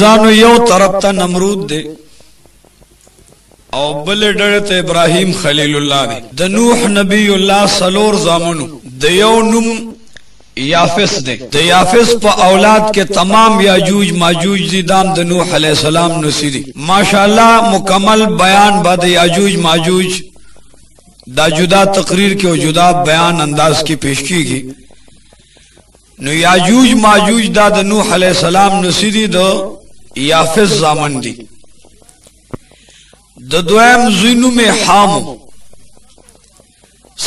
عزیزانو یو طرف ته نمرود دی او بل ډړه ته ابراهیم خلیل الله دی د نوح نبی الله سلور زامنو د یو نوم یافس دی د یافس په اولاد کې تمام یاجوج ماجوج دي دام د نوح علیہ السلام نصیری ماشاءاللہ مکمل بیان بعد یاجوج ماجوج دا جدا تقریر کې او جدا بیان انداز کې پیش کیږي نو یاجوج ماجوج دا د نوح علیہ السلام نصیری د یافس زامن دي د دویم زینو میں حام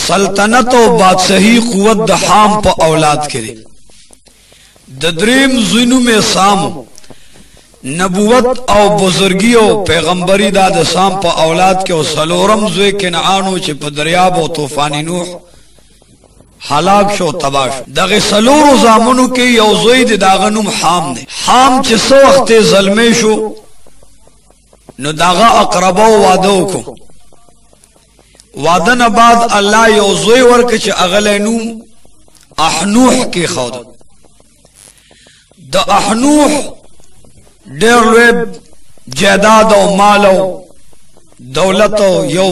سلطنت و بادشاہی قوت د حام پا اولاد کرے د دریم زینو میں سام نبوت او بزرگی او پیغمبری دا د سام پا اولاد کے او سلورم زوی کنعانو چه پا دریاب و طوفانی نوح حلاک شو تباش دغه سلورو زامنو کې یو زوی د داغنوم حام دی حام چې سو وخت ظلمې شو نو داغه اقربو وعده کو وعده نه بعد الله یو زوی ورک چې اغلینو احنوح کې خود د احنوح ډېر لوی جیداد او مال او دولت او یو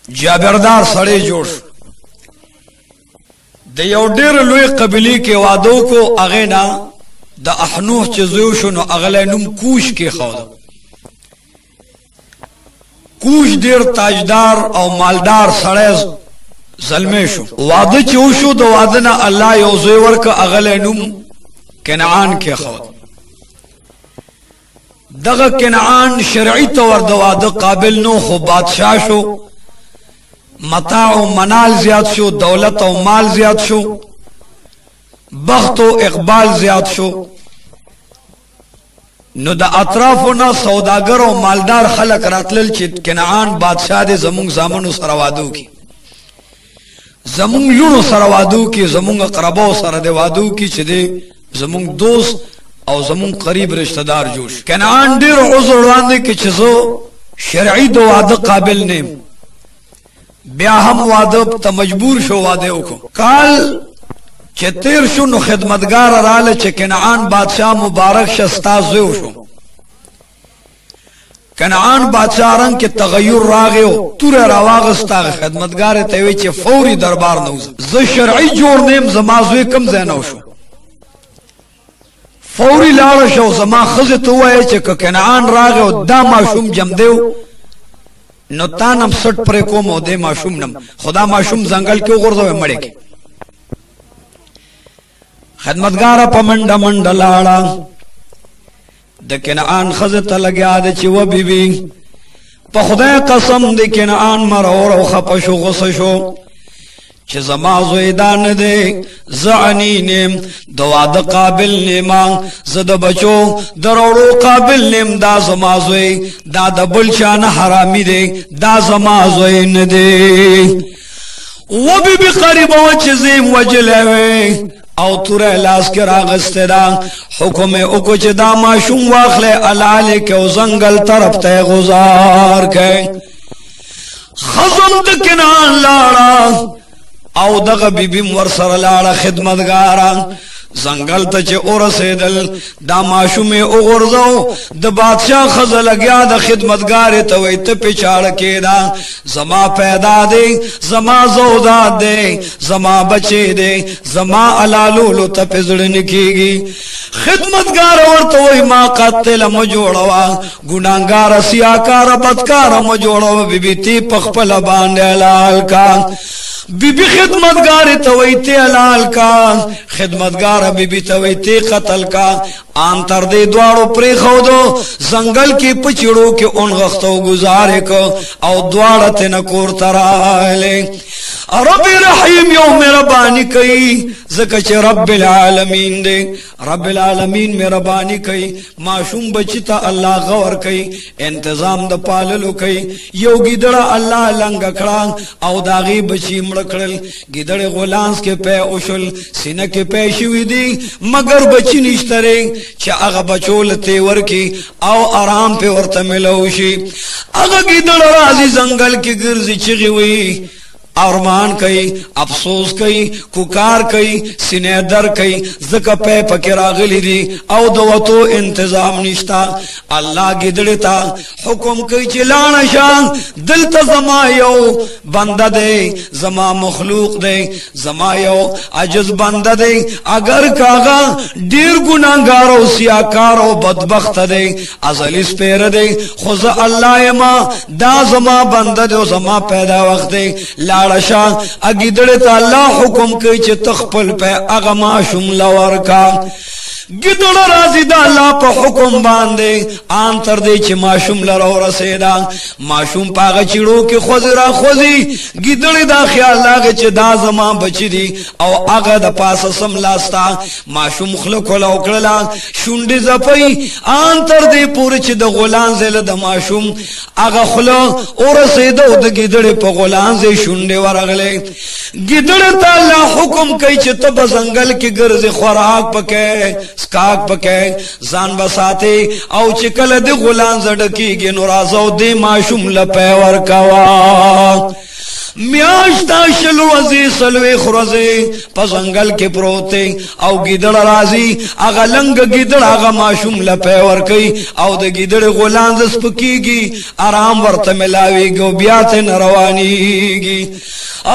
جابردار سړی جوړ د یو ډېر لوی قبیله کې وعده کو اغه نه د احنوح چې زوی شو نو اغلینوم کوش کې خود کوش دیر تاجدار او مالدار سړی ظلمې شو وعده چې وشو د وعده نه الله یو زوی ورک اغلینوم کنعان کې خود دغه کنعان شرعي طور د وعده قابل نو خو بادشاہ شو متاع و منال زیاد شو دولت و مال زیاد شو بخت و اقبال زیاد شو نو د اطرافنا سوداګر او مالدار خلق راتلل چې کنعان بادشاہ دې زمونږ زامنو سره وادو کی زمونږ لونو سره وادو کی زمونږ اقربو سره دې وادو کی چې دې زمونږ دوست او زمونږ قریب رشتہ دار جوړ کنعان ډیر عذر وړاندې کې چې زه شرعي د واده قابل نیم بیا هم واده ته مجبور شو واده وکړو کال چې تیر شو نو خدمتگار رااله چې کنعان بادشاہ مبارک شستا زوی شو کنعان بادشاہ رنگ کې تغیر راغیو تور راواغستا خدمتگار ته وی چې فوري دربار نو زه شرعي جوړ نیم زما زوی کم زینو شو فوري لاړ شو زما خزه ته وای چې کنعان راغیو دا ماشوم جم دیو نو تانم سټ پر کوم او دې ماشوم نم خدا ماشوم ځنګل کې وګرځوي مړی کې خدمتگار پا منڈا منڈا لاڑا د کنعان خزت لگیا د چی و بی بی پا خدای قسم د کنعان مرور و خپشو غصشو چی زما زویدان دے زعنی نیم دواد قابل نیما زد بچو دروڑو قابل نیم دا زما زوی دا دا بلچان حرامی دے دا زما زوی ندے و بی بی قریب و چیزیم وجلوی او تورے لاس کے راغستے دا حکم اکو چی دا ماشون واخلے علالے کے او زنگل طرف تے غزار کے خزم دکنان لارا او دغ بی بی مرسر لارا خدمتگارا زنگل تا چه ارسیدل دا ماشومی اغرزو دا بادشاہ خزل گیا دا خدمتگار توی تا پیچار کے دا زما پیدا دے زما زوداد دے زما بچے دے زما علالولو تا پزڑن کی گی خدمتگار ورطوی ما قتل مجوڑوا گناہگار سیاکار بدکار مجوڑوا بی بی تی پخپل باندے لال کا بی بی خدمتگار تویتی علال کا خدمتگار بی بی تویتی قتل کا آنتر دے دوارو پری خودو زنگل کی پچڑو کی انغختو گزارے کو او دوارت نکور ترائلے رب رحیم یو مہربانی کئی زکچ رب العالمین دے رب العالمین مہربانی کئی معشوم بچتا اللہ غور کئی انتظام دا پاللو کئی یو گیدڑا اللہ لنگ کڑان او داغی بچی مڑکڑل گیدڑ غلانس کے پے اشل سینہ کے پے شوی دی مگر بچی نشترے چا اغا بچول تیور کی او آرام پہ ورطا ملوشی اغا گیدڑ رازی زنگل کی گرزی چگی ہوئی ارمان کئی افسوس کئی کوکار کئی سینه در کئی زکه په پکې راغلی دي او د وتو انتظام نشتا الله ګډړه تا حکم کوي چې لاړ شان دلته زما یو بنده دی زما مخلوق دی زما یو عجز بنده دی اگر کاغه ډیر ګناګار او سیاکار او بدبخت دی ازلی سپیر دی خو ز الله ما دا زما بنده دی زما پیدا وخت دی لاړشا اګیدړه ته الله حکم کوي چې تخپل په اغه ما شوم لور کا ګیدړه راځي دا الله په حکم باندې ان تر دې چې ماشوم لرو رسیدا ماشوم پاغه چړو کې خوځرا خوځي ګیدړه دا خیال لاګه چې دا زما بچی دي او هغه د پاسه سم لاستا ماشوم خلق ولا وکړه شونډې زپي ان تر دې پورې چې د غلان زله د ماشوم هغه خلو او رسیدو د ګیدړه په غلان زې شونډې ورغلې ګیدړه ته الله حکم کوي چې ته په ځنګل کې ګرځي خوراک پکې سکاک پکې ځان بساته او چې کله د غلان زړکیږي نو راځو د ماشوم لپاره ورکوا میاشتا شلو ازی سلوی خرزی پا زنگل کے پروتے او گیدڑ رازی اغا لنگ گیدڑ اغا ماشوم لپے ورکی او دا گیدڑ غلان زسپکی گی آرام ورط ملاوی گو بیات نروانی گی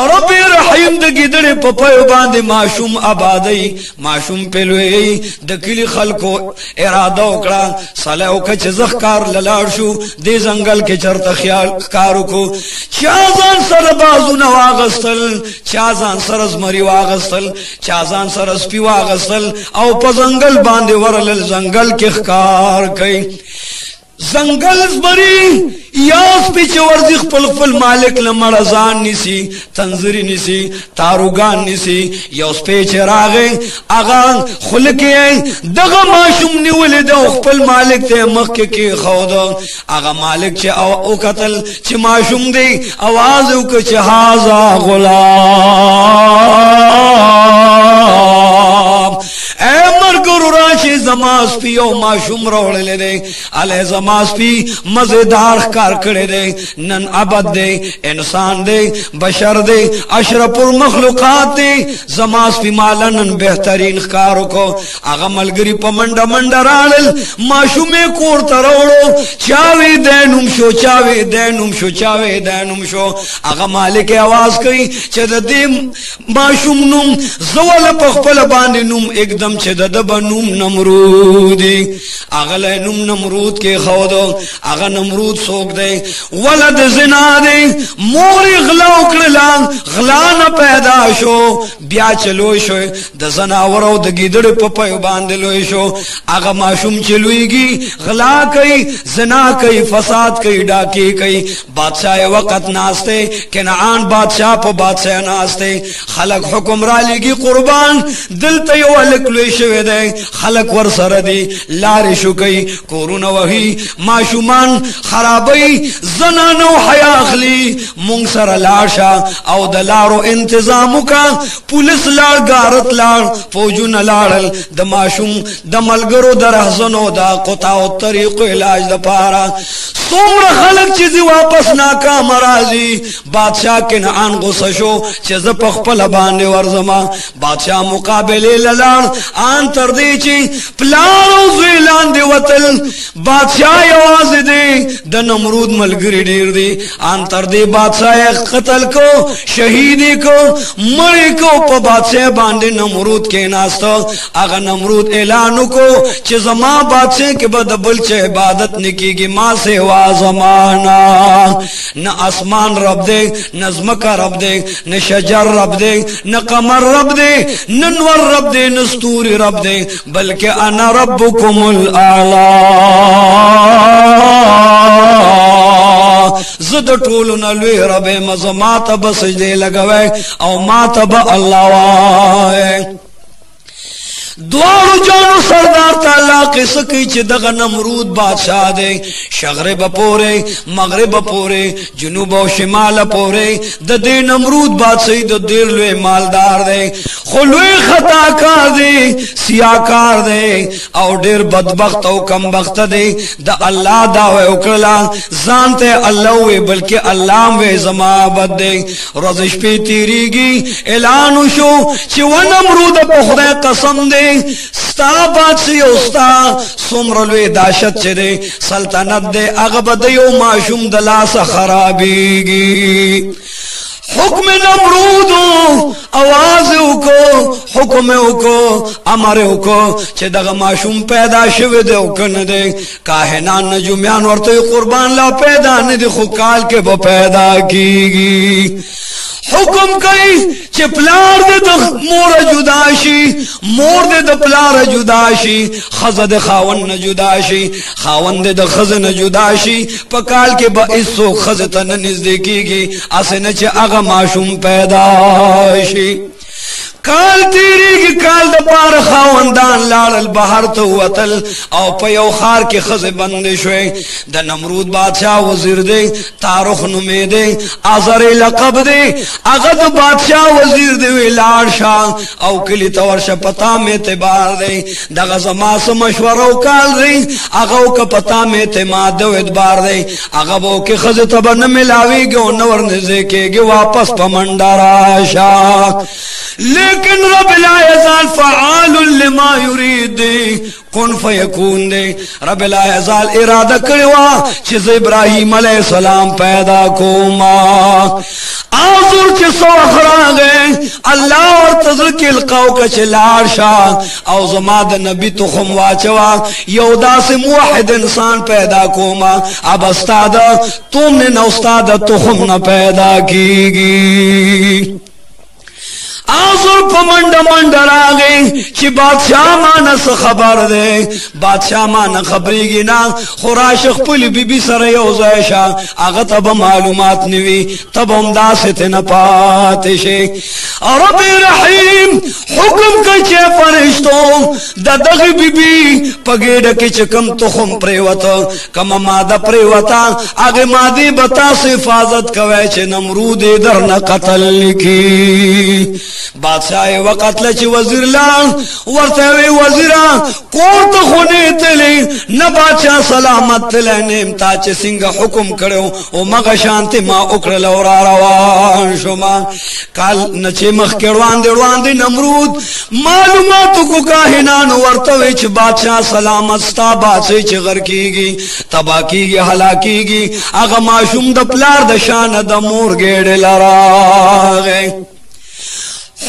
رب رحیم د گیدڑ پا پیو باند ماشوم آبادی ماشوم پلوی د کلی خلقو ارادہ اکڑا صلیو کچ زخکار للار شو دی زنگل کے چرت خیال کارو کو چازان سر بازونه واغستل چازان سرز مری واغستل چازان سرز پی واغستل او په زنګل باندې ورل زنګل کې ښکار کئ زنګل زمری یاس پیچ ورزی خپل خپل مالک لمړزان نسی تنظری نسی تاروگان نسی یاس پیچ راغه اغا خلکه دغه ماشوم نیول د خپل مالک ته مخ کې خود اغا مالک چې او قتل چې ماشوم دی आवाज وک چې هاذا غلام اے مرګور راشي زماس پیو ماشوم روړل دی اله زماس پی مزیدار کار کړي دی نن عبد دی انسان دی بشر دی اشرف المخلوقات دی زماس پی مالن بهترین کارو کو هغه ملګری په منډه منډه راړل ماشومه کور تروړو چاوي دینوم شو چاوي دینوم شو چاوي دینوم شو هغه مالک आवाज کوي چې د دې ماشوم نوم زول په خپل باندې نوم एकदम چې د بنوم نمرودی هغه نوم نمرود کې خودو هغه نمرود سوک دی ولد زنا دی مور غلا وکړه غلا نه پیدا شو بیا چلو شو د زناورو د ګیدړ په پيو باندې لوي شو هغه ماشوم چلويږي غلا کوي زنا کوي فساد کوي ډاکی کوي بادشاہ وقت ناشته کنعان بادشاہ په بادشاہ ناشته خلق حکم را لګي قربان دلته یو لکلوي شوی دی خلق ور سره دی لار شو کوي کورونه وهي ماشومان خرابي زنانو حیا اخلي مونږ سره لاړه او د لارو انتظام وکا پولیس لاړ غارت لاړ فوجونه لاړل د ماشوم د ملګرو درحزنو دا قطع او طریق علاج د پاره څومره خلک چې واپس ناکام راځي بادشاہ کنعان غوسه شو چې ز په خپل باندې ورزما بادشاہ مقابله لاړ ان تر دې چې پلانو زیلان دی وتل بادشاہ یواز دی د نمرود ملګری ډیر دی ان تر دې بادشاہ قتل کو شهید کو مړ کو په بادشاہ باندې نمرود کې ناستو هغه نمرود اعلان کو چې زما بادشاہ کې به د بل چ عبادت نکېږي ما سوا زمانہ نہ آسمان رب دے نہ زمکا رب دے نہ شجر رب دے نہ قمر رب دے نہ نور رب دے نہ ستوری رب دے بلکہ انا ربکم الاعلی زد ټولو نه لوی رب مزما ته بسجدې لګوي او ما ته به الله وای دوارو جانو سردار تعالی قصہ کی چی دغا نمرود بادشاہ دے شغرب پورے مغرب پورے جنوب و شمال پورے دا دے نمرود بادشاہی دا دیر لوے مالدار دے خلوے خطا کار دے سیاکار دے او دیر بدبخت او کم بخت دے دا اللہ داوے اکرلا زانتے اللہ ہوئے بلکہ اللہ وے زمابت دے رضش پی تیری گی اعلانو شو چی و نمرود پخدے قسم دے ستا بادشی اوستا سمرلوی داشت چه دے سلطنت دے اغب دیو معشوم دلاس خرابیگی حکم نمرودو آوازو کو حکم کو امرو کو چه دغا معشوم پیدا شوی دے کن دے کاہنان نجومیان ورطوی قربان لا پیدا ندی خوکال کے با پیدا کیگی حکم کئی چه پلار دے دا مور جداشی مور دے دا پلار جداشی خز دے خاون نجداشی خاون دے دا خز نجداشی پکال کے با اسو خز تا ننزدیکی گی اسے چه اغا معشوم پیداشی کال تیری کی کال دا پار خواندان لال البحر تو وطل او پیو خار کی خز بند شوئے دا نمرود بادشاہ وزیر دے تارخ نمی دے آزر لقب دے اغد بادشاہ وزیر دے وی لار شاہ او کلی تورش پتا میں تبار دے دا غزماس مشورو کال دے اغاو کا پتا میں تماد دو ادبار دے اغاو کی خز تبا نملاوی گو نور نزے کے گی واپس پمندر آشاہ لیکن رب لا یزال فعال لما یرید دے کن فیکون دے رب لا یزال ارادہ کروا چیز ابراہیم علیہ السلام پیدا کوما آزور چی سو اخران گئے اللہ اور تذر کی القاو کا چلار شاہ او زماد نبی تخم واچوا یودا سے موحد انسان پیدا کوما اب استادا تم نے نہ استادا تخم نہ پیدا کی گی آزر پا منڈ راگئی چی بادشاہ مانا سا خبر دے بادشاہ مانا خبری گی نا خوراشق پلی بی بی سر یوزائشا آغا تب معلومات نوی تب امدا ستے نپاتشے رب رحیم حکم کچے فرشتوں دا دغی بی بی پگیڑ کچ کم تخم پریوتا کم مادہ پریوتا آگے مادی بتا سے حفاظت کوئے چے نمرود در نہ قتل کی بادشاہ وقت لچ وزیر لان ورطوی وزیران کورت خونے تلی نہ بادشاہ سلامت تلی نیمتا چے سنگا حکم کرو او مغشانتی ما اکرل اور آروان شما کال نچے مخ کروان دے نمرود معلوماتو کو کاہنان ورطوی چے بادشاہ سلامت ستا بادشاہ چے غر کی گی تبا کی گی حلا کی گی اگا معشوم دا پلار دا شان دا مور گیڑ لراغے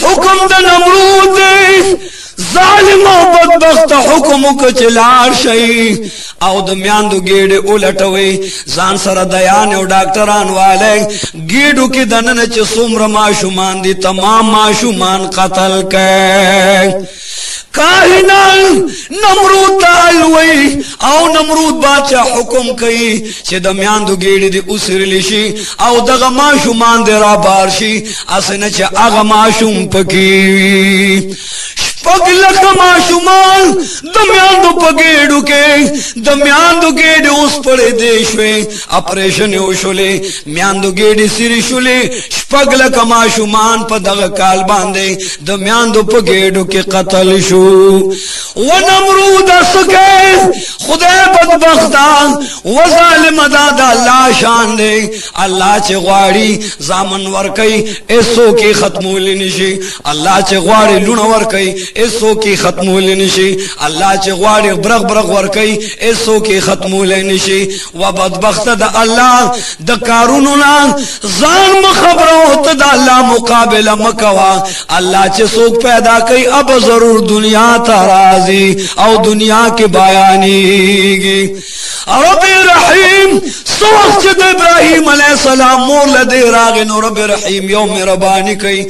حکم دا نمرود دے ظالم و بدبخت حکم کو چلار شئی او دمیان دو گیڑے اولٹوئی زان سر دیان و ڈاکٹران والے گیڑو کی دنن چے سمر معشومان دی تمام معشومان قتل کے کاہنان نمرود تالوئی او نمرود بادشاہ حکم کئی چے دمیان دو گیڑی دی اسر لیشی او دغا معشومان دی را بارشی اسن چے اغا معشوم پکیوی پگ لکھ معشومان دمیان دو پگیڑو کے دمیان دو گیڑی اس پڑے دیشوے اپریشن اوشولے میان دو گیڑی سری شولے شپگ لکھ معشومان پا دغا کال باندے دمیان دو پگیڑو کے قتل شو ونمرود سکے خدای بدبختان وظالم دادا اللہ شان دے اللہ چے غواری زامن ورکی ایسو کی ختمو لنشی اللہ چے غواری لون ورکی ایسو کی ختمو لنشی اللہ چے غواری برغ ورکی ایسو کی ختمو لنشی و بدبخت دا اللہ دا کارونونا زان مخبرو تا دا اللہ مقابل مکوا اللہ چے سوک پیدا کئی اب ضرور دنیا ترازی او دنیا کے بیانی گی رب رحیم سوخ چه ابراہیم علیہ السلام مور لدے راغی نو رب رحیم یو مہربانی کئی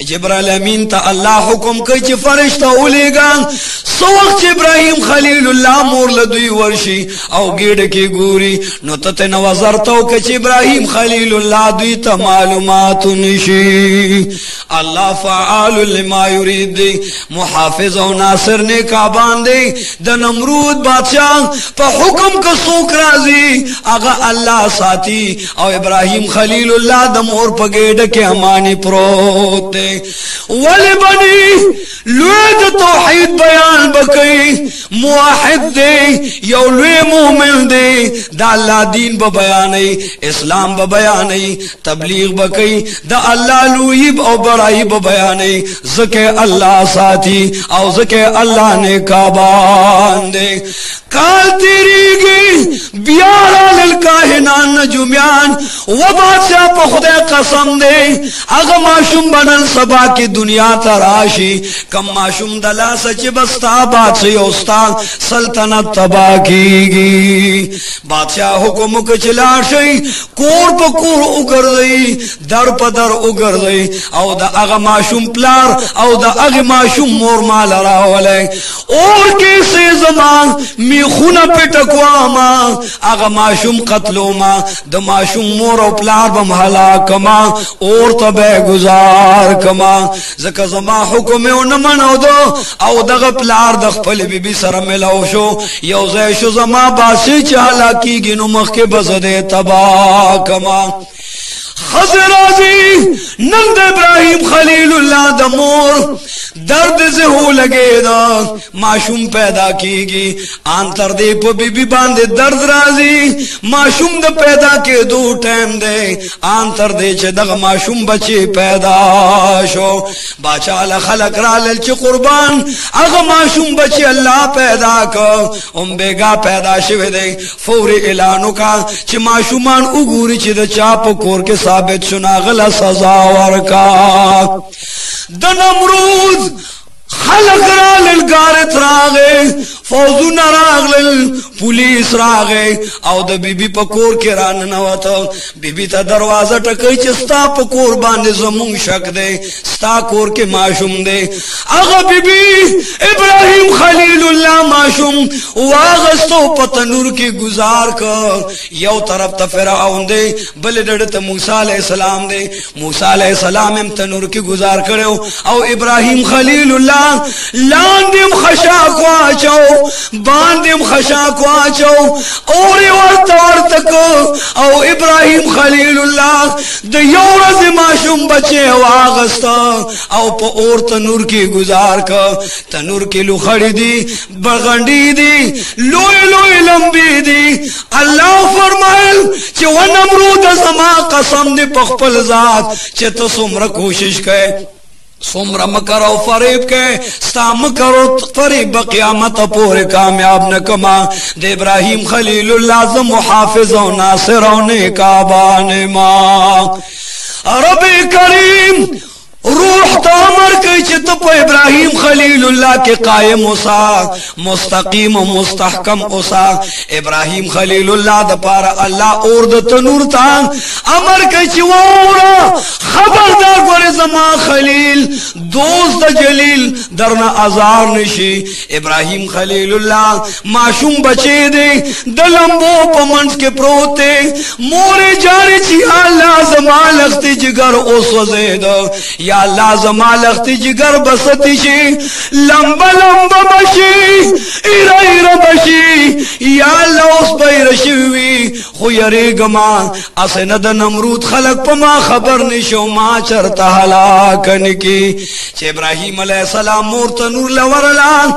جبرائیل امین تا اللہ حکم کئی چه فرشتہ اولی گان سوخ چه ابراہیم خلیل اللہ مور لدوی ورشی او گیڑ کی گوری نو تتن وزرتو کچ ابراہیم خلیل اللہ دوی تا معلومات نشی اللہ فعال لما یرید دی محافظ و ناصر نے کعبان دی دا نمرود بادشاہ پا حکم کا سوک رازی اگا اللہ ساتھی او ابراہیم خلیل اللہ دا مور پا گیڑ کے امانی پروت دے ولی بنی لوید توحید بیان بکی موحد دے یو لوی مومن دے دا اللہ دین با بیانی اسلام با بیانی تبلیغ بکی دا اللہ لویب او برائی با بیانی زکے اللہ ساتھی او زکے اللہ نے کعبان دے کال تیری گی بیارا للکاہنان نجومیان و بادشاہ پا خدے قسم دے اگا معشوم بنن سبا کی دنیا تراشی کم معشوم دلا سچ بستا بادشاہ استاد سلطنت تباہ کی گی بادشاہ حکم کچلا شئی کور پا کور اگر دئی در پا در اگر دئی او دا اگا معشوم پلار او دا اگا معشوم مور مال راولے اور کیسے زمان می خونہ پٹکواما اگا معشوم قتلوما دا معشوم مور و پلار بم حلاکما اور تبے گزار کما زکا زمان حکمیو نمانو دو او دا پلار دا خپل بی بی سر ملاو شو یو زیشو زمان باسی چالا کی گنو مخ کے بزدے تباہ کما خزرازی نند ابراہیم خلیل اللہ دا مور درد سے ہو لگے دا معشوم پیدا کی گی آنتر دے پا بی بی باندے درد رازی معشوم دا پیدا کے دو ٹیم دے آنتر دے چے دا معشوم بچے پیدا شو باچالا خلق را للچ قربان اگا معشوم بچے اللہ پیدا کا ام بیگا پیدا شوے دے فوری اعلانو کا چے معشومان اگوری چے دا چاپ کور کے ثابت شنا غلا سزا ورکا دا نمرود خلق را للگارت راغے فوزون راغل پولیس راغے او دا بی بی پکور کے ران نواتا بی بی تا دروازہ ٹکئی چے ستا پکور باندے زمون شک دے ستا کور کے معشوم دے اگا بی بی ابراہیم خلیل اللہ معشوم واغستو پتنور کی گزار کر یو طرف تا فرعون دے بل ڈڑتا موسیٰ علیہ السلام دے موسیٰ علیہ السلام ام تنور کی گزار کرے او ابراہیم خلیل اللہ لاندیم خشاک واچو باندیم خشاک واچو اوری ورطا ورطکو او ابراہیم خلیل اللہ دا یورز معشوم بچے واغستا او پا اور تنور کی گزار کا تنور کی لخڑی دی برغنڈی دی لوئی لوئی لمبی دی اللہ فرمائل چی ونمرود زما قسم دی پخپل ذات چی تو سمر کوشش کئے سمرہ مکرو فریب کے ستا مکرو فریب قیامت پورے کامیاب نکما دے ابراہیم خلیل اللہ زم محافظ و ناصر و نیکابان ماں رب کریم روح تو امر کئی چھتا پا ابراہیم خلیل اللہ کے قائم اسا مستقیم و مستحکم اسا ابراہیم خلیل اللہ دا پارا اللہ اور دا تنور تا امر کئی چھ وورا خبردار گوری زمان خلیل دوست دا جلیل درنا ازار نشی ابراہیم خلیل اللہ معشوم بچے دے دلمبو پا منس کے پروتے موری جاری چھ اللہ زمان لختی جگر اس وزید یا اللہ زمان لختی جگر بستی شی لمبا لمبا بشی ایرہ ایرہ بشی یا اللہ اس بیر شوی خویرے گما اسند نمرود خلق پا ما خبر نشو ما چرتا حلاکن کی چھ ابراہیم علیہ السلام مور تنور لورلان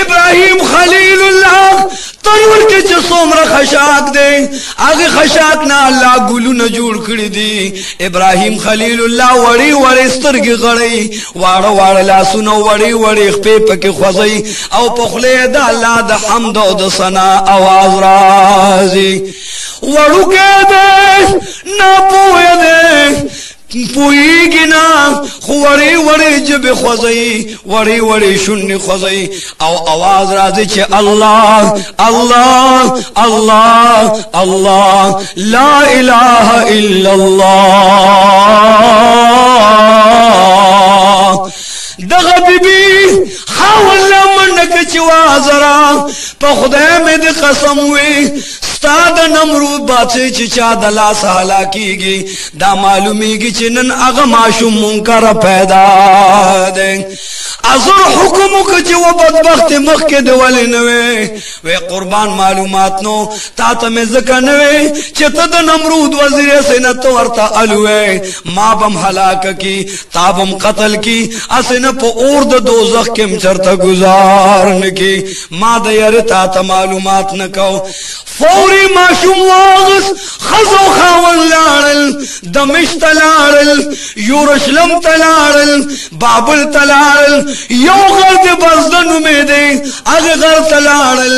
ابراہیم خلیل اللہ تنور کے چھ سومر خشاک دے آگے خشاک نا اللہ گلو نجوڑ کڑی دی ابراہیم خلیل اللہ وڑی وڑی سترگی غڑی وارا وارا لاسونو وڑی وڑی اخپی پکی خوزی او پخلی دا اللہ دا حمد و دا سنا آواز رازی وڑو کے دے نا پویا دے پوئیگی نا خو وڑی وڑی جب خوزی وڑی وڑی شن خوزی او آواز رازی چه اللہ اللہ اللہ اللہ لا الہ الا اللہ دغه بیبی خاول منک چوازرا په خدای مې د قسم وي ستا د نمرود بادشاہ چې چا د لاس هلاکیږي دا معلومیږي چې نن هغه ماشوم منکر پیدا دی ازر حکم وکړه چې و بدبخت مخکې د ولې نه وې قربان معلومات نو تا ته مې ځکه نه وې چې ته د نمرود وزیر سینت ورته الوې ما بم هلاک کی تا بم قتل کی اسنه په اور د دوزخ کې چرته گزار نکی ما د یاره تا ته معلومات نکو فوری ماشوم واغس خزو خاون لاړل دمشق تلاړل یورشلم تلاړل بابل تلاړل یو غر د بزدن امیده اغه غر تلاړل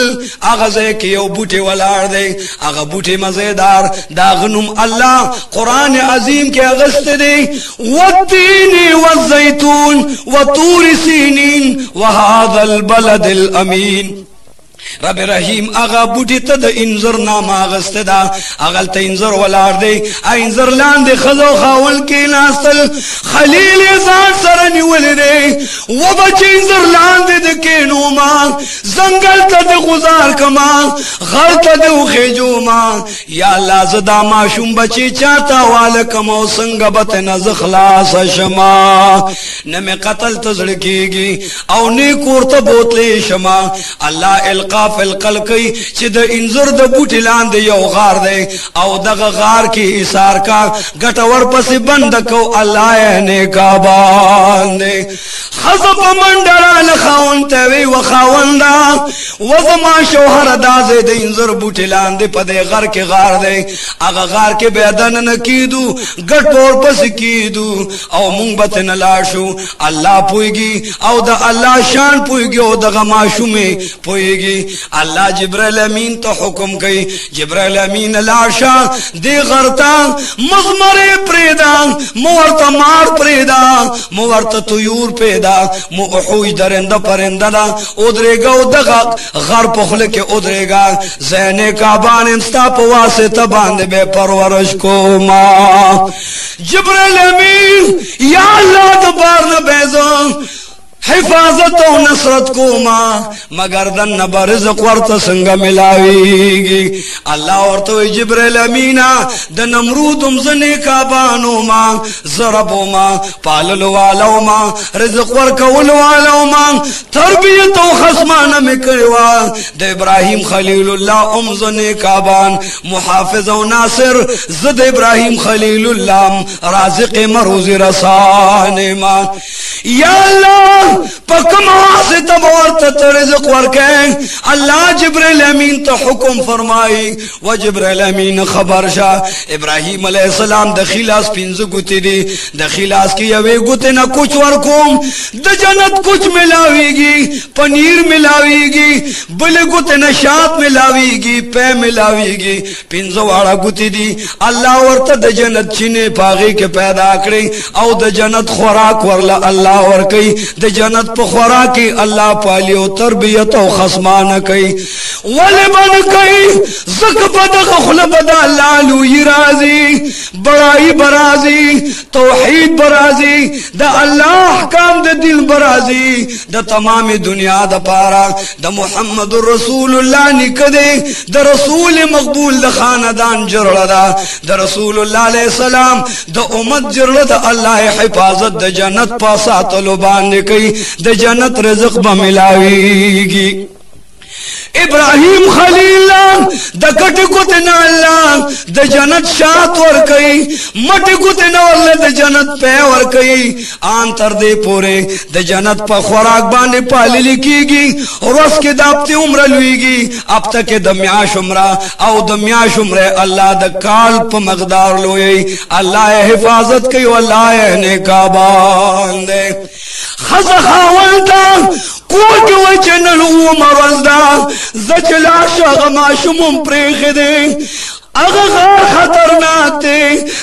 اغه ځکه یو بوټي ولاړ دی اغه بوټي مزیدار دا غنم الله قران عظیم کې اغست دی والتین والزیتون وطور سینین وهذا البلد الامین رب رحیم اغا بوٹی تا دا انذر نام آغست دا اغل تا انذر ولار دے انذر لاند خزو خاول کی ناستل خلیل زان سرنی ولی دے و بچ انذر لاند دے کینو ما زنگل تا دے غزار کما غر تا دے خیجو ما یا اللہ زدا ما شم بچی چاہتا والکم و سنگ بطن زخلاص شما نمی قتل تزڑکی گی او نیکور تا بوتلی شما اللہ القا فی القلب کی چی دا انظر دا بوٹی لاند یو غار دے او دا غار کی اثار کا گٹور پسی بند کو اللہ احنے کا باندے خزب مندران خاون تیوی و خاون دا وزما شوہر دازے دا انظر بوٹی لاند پا دے غار کی غار دے اگا غار کے بیدن نکیدو گٹ پور پسی کیدو او مونگ بطن لاشو اللہ پوئی گی او دا اللہ شان پوئی گی او دا غماشو میں پوئی گی اللہ جبرائیل امین تو حکم کئی جبرائیل امین لاشا دے غرطا مزمر پریدا مورتا مار پریدا مورتا طیور پیدا مو احوج درندہ پرندہ دا ادرے گا ادھا غر پخلے کے ادرے گا زینے کعبان انستا پواسطہ باندے بے پرورش کو ماں جبرائیل امین یا اللہ دبار نبیزو حفاظت و نصرت کو ماں مگر دن نبا رزق ورطا سنگا ملاوی گی اللہ ورطا جبریل امینہ دن امرودم زنی کابانو ماں ضربو ماں پاللو والو ماں رزق ورکولو والو ماں تربیت و خسمان مکروا د ابراہیم خلیل اللہ ام زنی کابان محافظ و ناصر زد ابراہیم خلیل اللہ رازق مروز رسان ماں یا اللہ پکم آسے تب ورطت رزق ورکیں اللہ جبریل امین تا حکم فرمائی و جبریل امین خبر شا ابراہیم علیہ السلام دخیلاس پینز گتی دی دخیلاس کی یوے گتی نا کچھ ورکوم دا جنت کچھ ملاوی گی پنیر ملاوی گی بلے گتی نا شاعت ملاوی گی پے ملاوی گی پینز وارا گتی دی اللہ ورطا دا جنت چینے پاغی کے پیدا کریں او دا جنت خوراک ورلا اللہ ورکی دا جنت پا خوراکی اللہ پالیو تربیت و خسمان کئی ولی بن کئی زک بدق خلب دا لالو یرازی بڑائی برازی توحید برازی دا اللہ حکام دا دل برازی دا تمام دنیا دا پارا دا محمد رسول اللہ نکدے دا رسول مقبول دا خاندان جرڑ دا رسول اللہ علیہ السلام دا امت جرڑ دا اللہ حفاظت دا جنت پاسا طلبان نکی دا جنت رزق بملاوی گی ابراہیم خلیل دا کٹ کتنا اللہ دا جنت شاعت ورکی مٹ کتنا اللہ دا جنت پہ ورکی آن تر دے پورے دا جنت پا خوراک بانے پالی لکی گی رس کے دابتے عمر لوی گی اب تک دا میاش عمرہ او دا میاش عمرہ اللہ دا کال پا مقدار لوئی اللہ حفاظت کی واللہ احنے کعبان دے خز خاولتا کوٹ وچنل عمر ازدا زچلا شغما شمم پریخ دے اغا غار خطرناک تے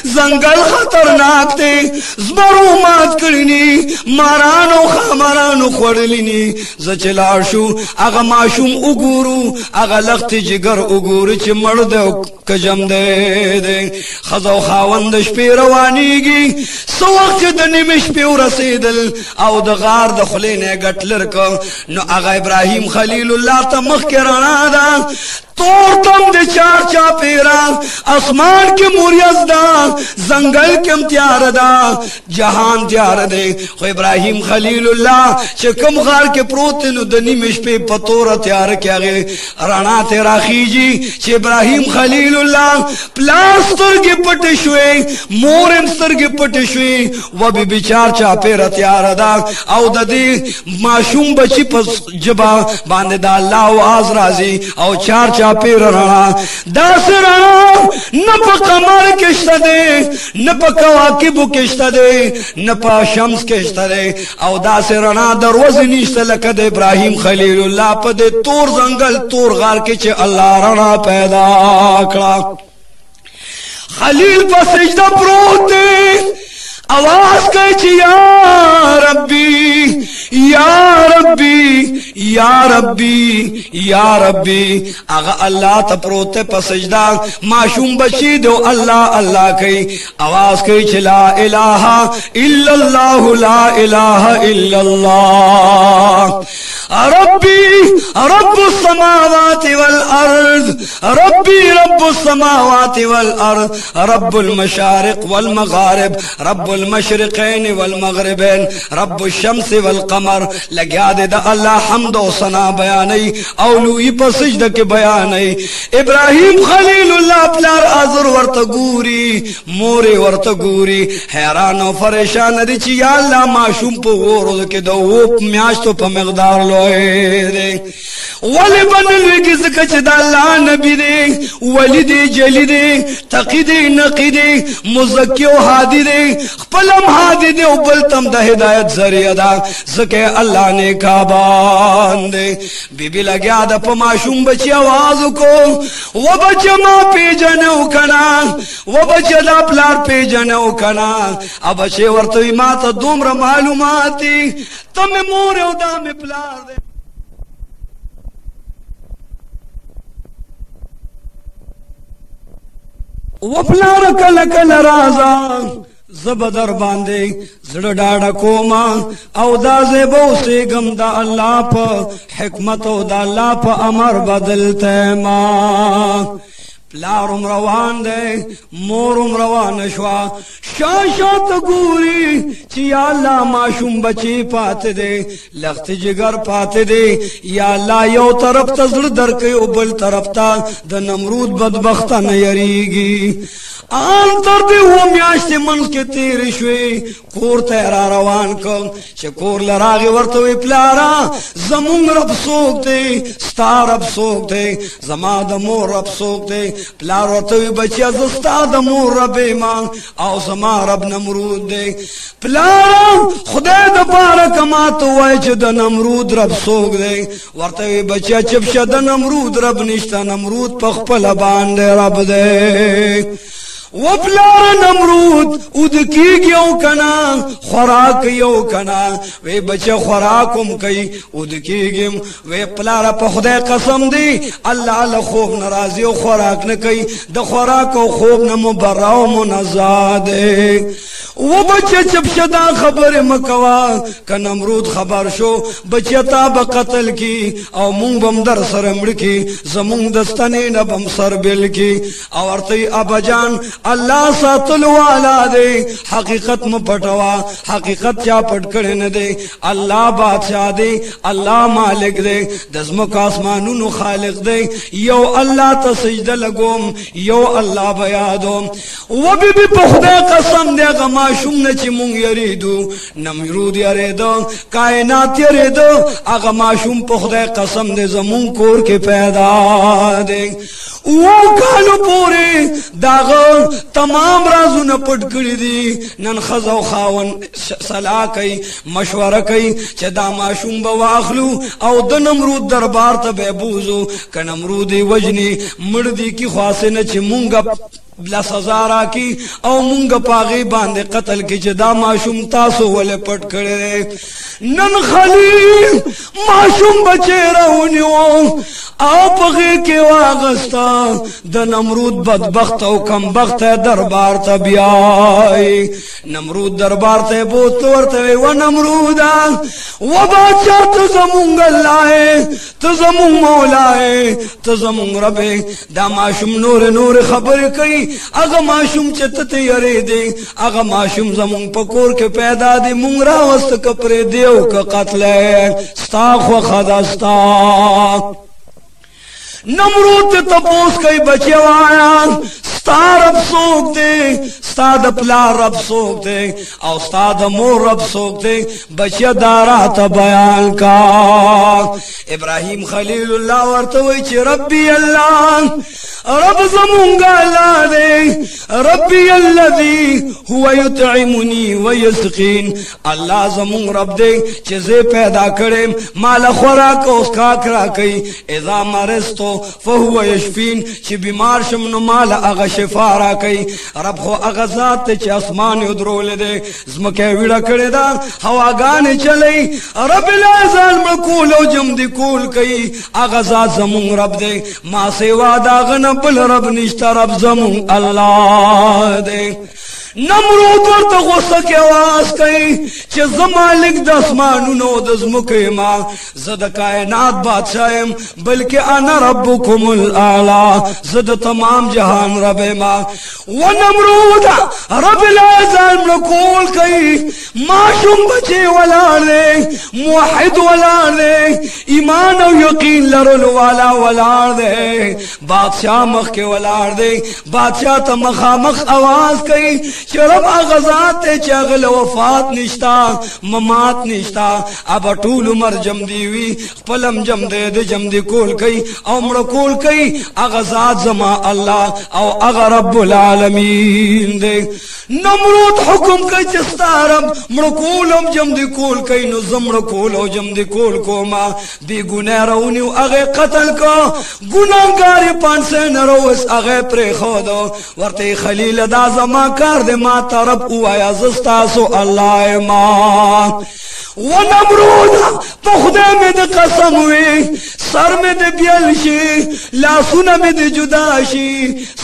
زنگل خطرناک تے زبرو مات کرنی مارانو خامرانو خوڑلنی زچلار شو اغا معشوم اگورو اغا لخت جگر اگورو چی مرد کجم دے دے خزو خاوندش پی روانیگی سو وقت دنیمش پی رسیدل او د غار د خلینے گٹ لرکو نو اغا ابراہیم خلیل اللہ تا مخکرانا دا تورتم دے چار چاپیرا اسمان کے موریز دا زنگل کے امتیار دا جہان تیار دے خو ابراہیم خلیل اللہ چکم غار کے پروتنو دنی مش پہ پتورا تیار کیا گئے رانا تیرا خیجی چھ ابراہیم خلیل اللہ پلاستر کے پٹشوے مورمستر کے پٹشوے وہ بھی بچار چاپیرا تیار دا او دا دے معشوم بچی پس جبا باندے دا اللہ و آز رازی او چار پیر رانا دا سے رانا نپا قمر کشتا دے نپا کواکبو کشتا دے نپا شمس کشتا دے او دا سے رانا دروز نیشتا لکد ابراہیم خلیل اللہ پا دے تور زنگل تور غار کے چھے اللہ رانا پیدا کرا خلیل پا سجدہ پروت دے آواز کہے چھے یا ربی یا ربی یا ربی یا ربی اگا اللہ تپروتے پا سجدہ معشوم بچی دو اللہ اللہ کئی آواز کئی چھ لا الہ الا اللہ لا الہ الا اللہ ربی رب السماوات والارض ربی رب السماوات والارض رب المشارق والمغارب رب المشرقین والمغربین رب الشمس والقمر لگیا دے دا اللہ حمد و ثنا بیانی اولوی پا سجدہ کے بیانی ابراہیم خلیل اللہ پلار ازر ورطا گوری موری ورطا گوری حیران و فریشان دی چی یا اللہ معشوم پا غورو دے دو وہ میاشتو پا مقدار لوئے دے ولی بنلوی کی سکچ دا اللہ نبی دے ولی دے جلی دے تقی دے نقی دے مزکی و حادی دے پلم حادی دے و بلتم دا ہدایت ذریعہ دا زکے اللہ نے کعبان دے بی بی لگیا دا پا معشوم بچی آوازو کو وہ بچہ ماں پی جنو کنا وہ بچہ دا پلار پی جنو کنا اب بچے ورطوی ماں تا دومر معلوماتی تم مورے و دا میں پلار دے وہ پلار کل کل رازا زبدر باندے زڑ ڈاڑا کوما او دا زیبو سے گم دا اللہ پا حکمت او دا اللہ پا امر بدلتے ماں پلارم روان دے مورم روان شوا شاشات گوری چی یا اللہ معشوم بچی پاتے دے لخت جگر پاتے دے یا اللہ یو طرف تا زڑ در کے او بل طرف تا دا نمرود بدبختہ نیریگی آن تر دے وہ میاشتے منز کے تیرے شوی کور تیرا روان کن چھ کور لراغی ورطوی پلارا زمون رب سوک دے ستا رب سوک دے زما دمور رب سوک دے پلار ورطوی بچی از ستا دمور رب ایمان او زما رب نمرود دے پلارا خدای دا پارا کما تو وای چھ دا نمرود رب سوک دے ورطوی بچی چپشا دا نمرود رب نشتا نمرود پخپل باندے رب دے وہ پلار نمرود ادکی گیو کنا خوراک یو کنا وی بچے خوراکم کئی ادکی گیم وی پلار پا خدای قسم دی اللہ لخوب نرازی و خوراک نکئی دا خوراک و خوب نمبراو منزادے وہ بچے چپشدہ خبر مکوا کہ نمرود خبر شو بچے تاب قتل کی او مونگ بم در سرمڑ کی زمونگ دستانی نبم سر بل کی اورتی ابا جان اللہ ساتلو والا دے حقیقت مپٹوا حقیقت چا پٹ کرن دے اللہ بادشاہ دے اللہ مالک دے دزمک آسمانون خالق دے یو اللہ تسجد لگوم یو اللہ بیادوم وہ بی پخدے قسم دے غما معشوم نچی مونگ یریدو نمرود یریدو کائنات یریدو اگا معشوم پخدے قسم دے زمون کور کے پیدا دے کالو پوری داغ تمام رازونه پټ کړی دي نن ښځه او خاوند صلاح کوي مشوره کوي چې دا ماشوم به واخلو او د نمرود دربار ته به بوزو که نمرود یې وژني مړ دي کې خاصه نه چې مونږ بلا سزا راکی او مونږ پاغي باندې قتل کی چې دا ماشوم تاسو ولې پټ کړی نن خلیل ماشوم بچی راونیو او پغی کې واغستا د نمرود بدبخت او کمبخت دربار ته بیاي نمرود دربار ته بوت ورته و نمرودا و بادشاہ ته زمونږ الله ته زمونږ مولا ته زمونږ رب دا ماشوم نور خبر کوي اغه ماشوم چې ته یری دی اغه ماشوم زمون په کور کې پیدا دی مونږ راوست کپره دیو که قتل ستا خو خداستا نمرود ته تپوس کوي بچیو آیا ستا رب سوک دے ستا د پلار رب سوک دے او ستا د مور رب سوک دے بچیا دارا تا بیان کا ابراہیم خلیل اللہ ورتوی چی ربی اللہ رب زمونگا اللہ دے ربی اللذی هو یطعمنی ویسقین اللہ زمونگ رب دے چیزے پیدا کرے مالا خوراک اس کاک راکی اذا مرستو فہو یشفین چی بیمار شمنو مالا اغا شفا راکی رب خو اغا ذات چی اسمانی ادرول دے زمکے ویڑا کرے دا ہواگانے چلے رب الازال مکول و جمدی کول کئی اغا ذات زمونگ رب دے ما سوا داغن بل رب نشتا رب زمون اللہ دے نمرود ورته غوسه کې आवाज کوي چې زمالک د اسمانونو د زمکه ما زد کائنات بادشاہ يم بلکې انا ربکم الاعلى زد تمام جهان رب ما ونمرود رب العزال ملکول کوي معصوم بچي ولاله موحد ولاله ایمان او یقین لرل والا ولاله بادشاہ مخ کې ولاله بادشاہ ته مخامخ आवाज کوي چې رب اغزات تے چاگل وفات نشتا ممات نشتا اب طول عمر جم دیوی پلم جم دے دے جم دی کول کئی او مڑ کول کئی اغزات زما اللہ او اغ رب العالمین دے نمرود حکم کئی چستا رب مڑ کولم جم دی کول کئی نو زمڑ کولو جم دی کول کو ما بی گناہ رونیو اغی قتل کو گناہ گاری پانسے نروس اغی پری خودو ورطی خلیل دا زما کار دے ما طرف اوایا زستاسو اللہ ما ونمرود پخدے میں دے قسم ہوئی سر میں دے بیلشی لاسونا میں دے جداشی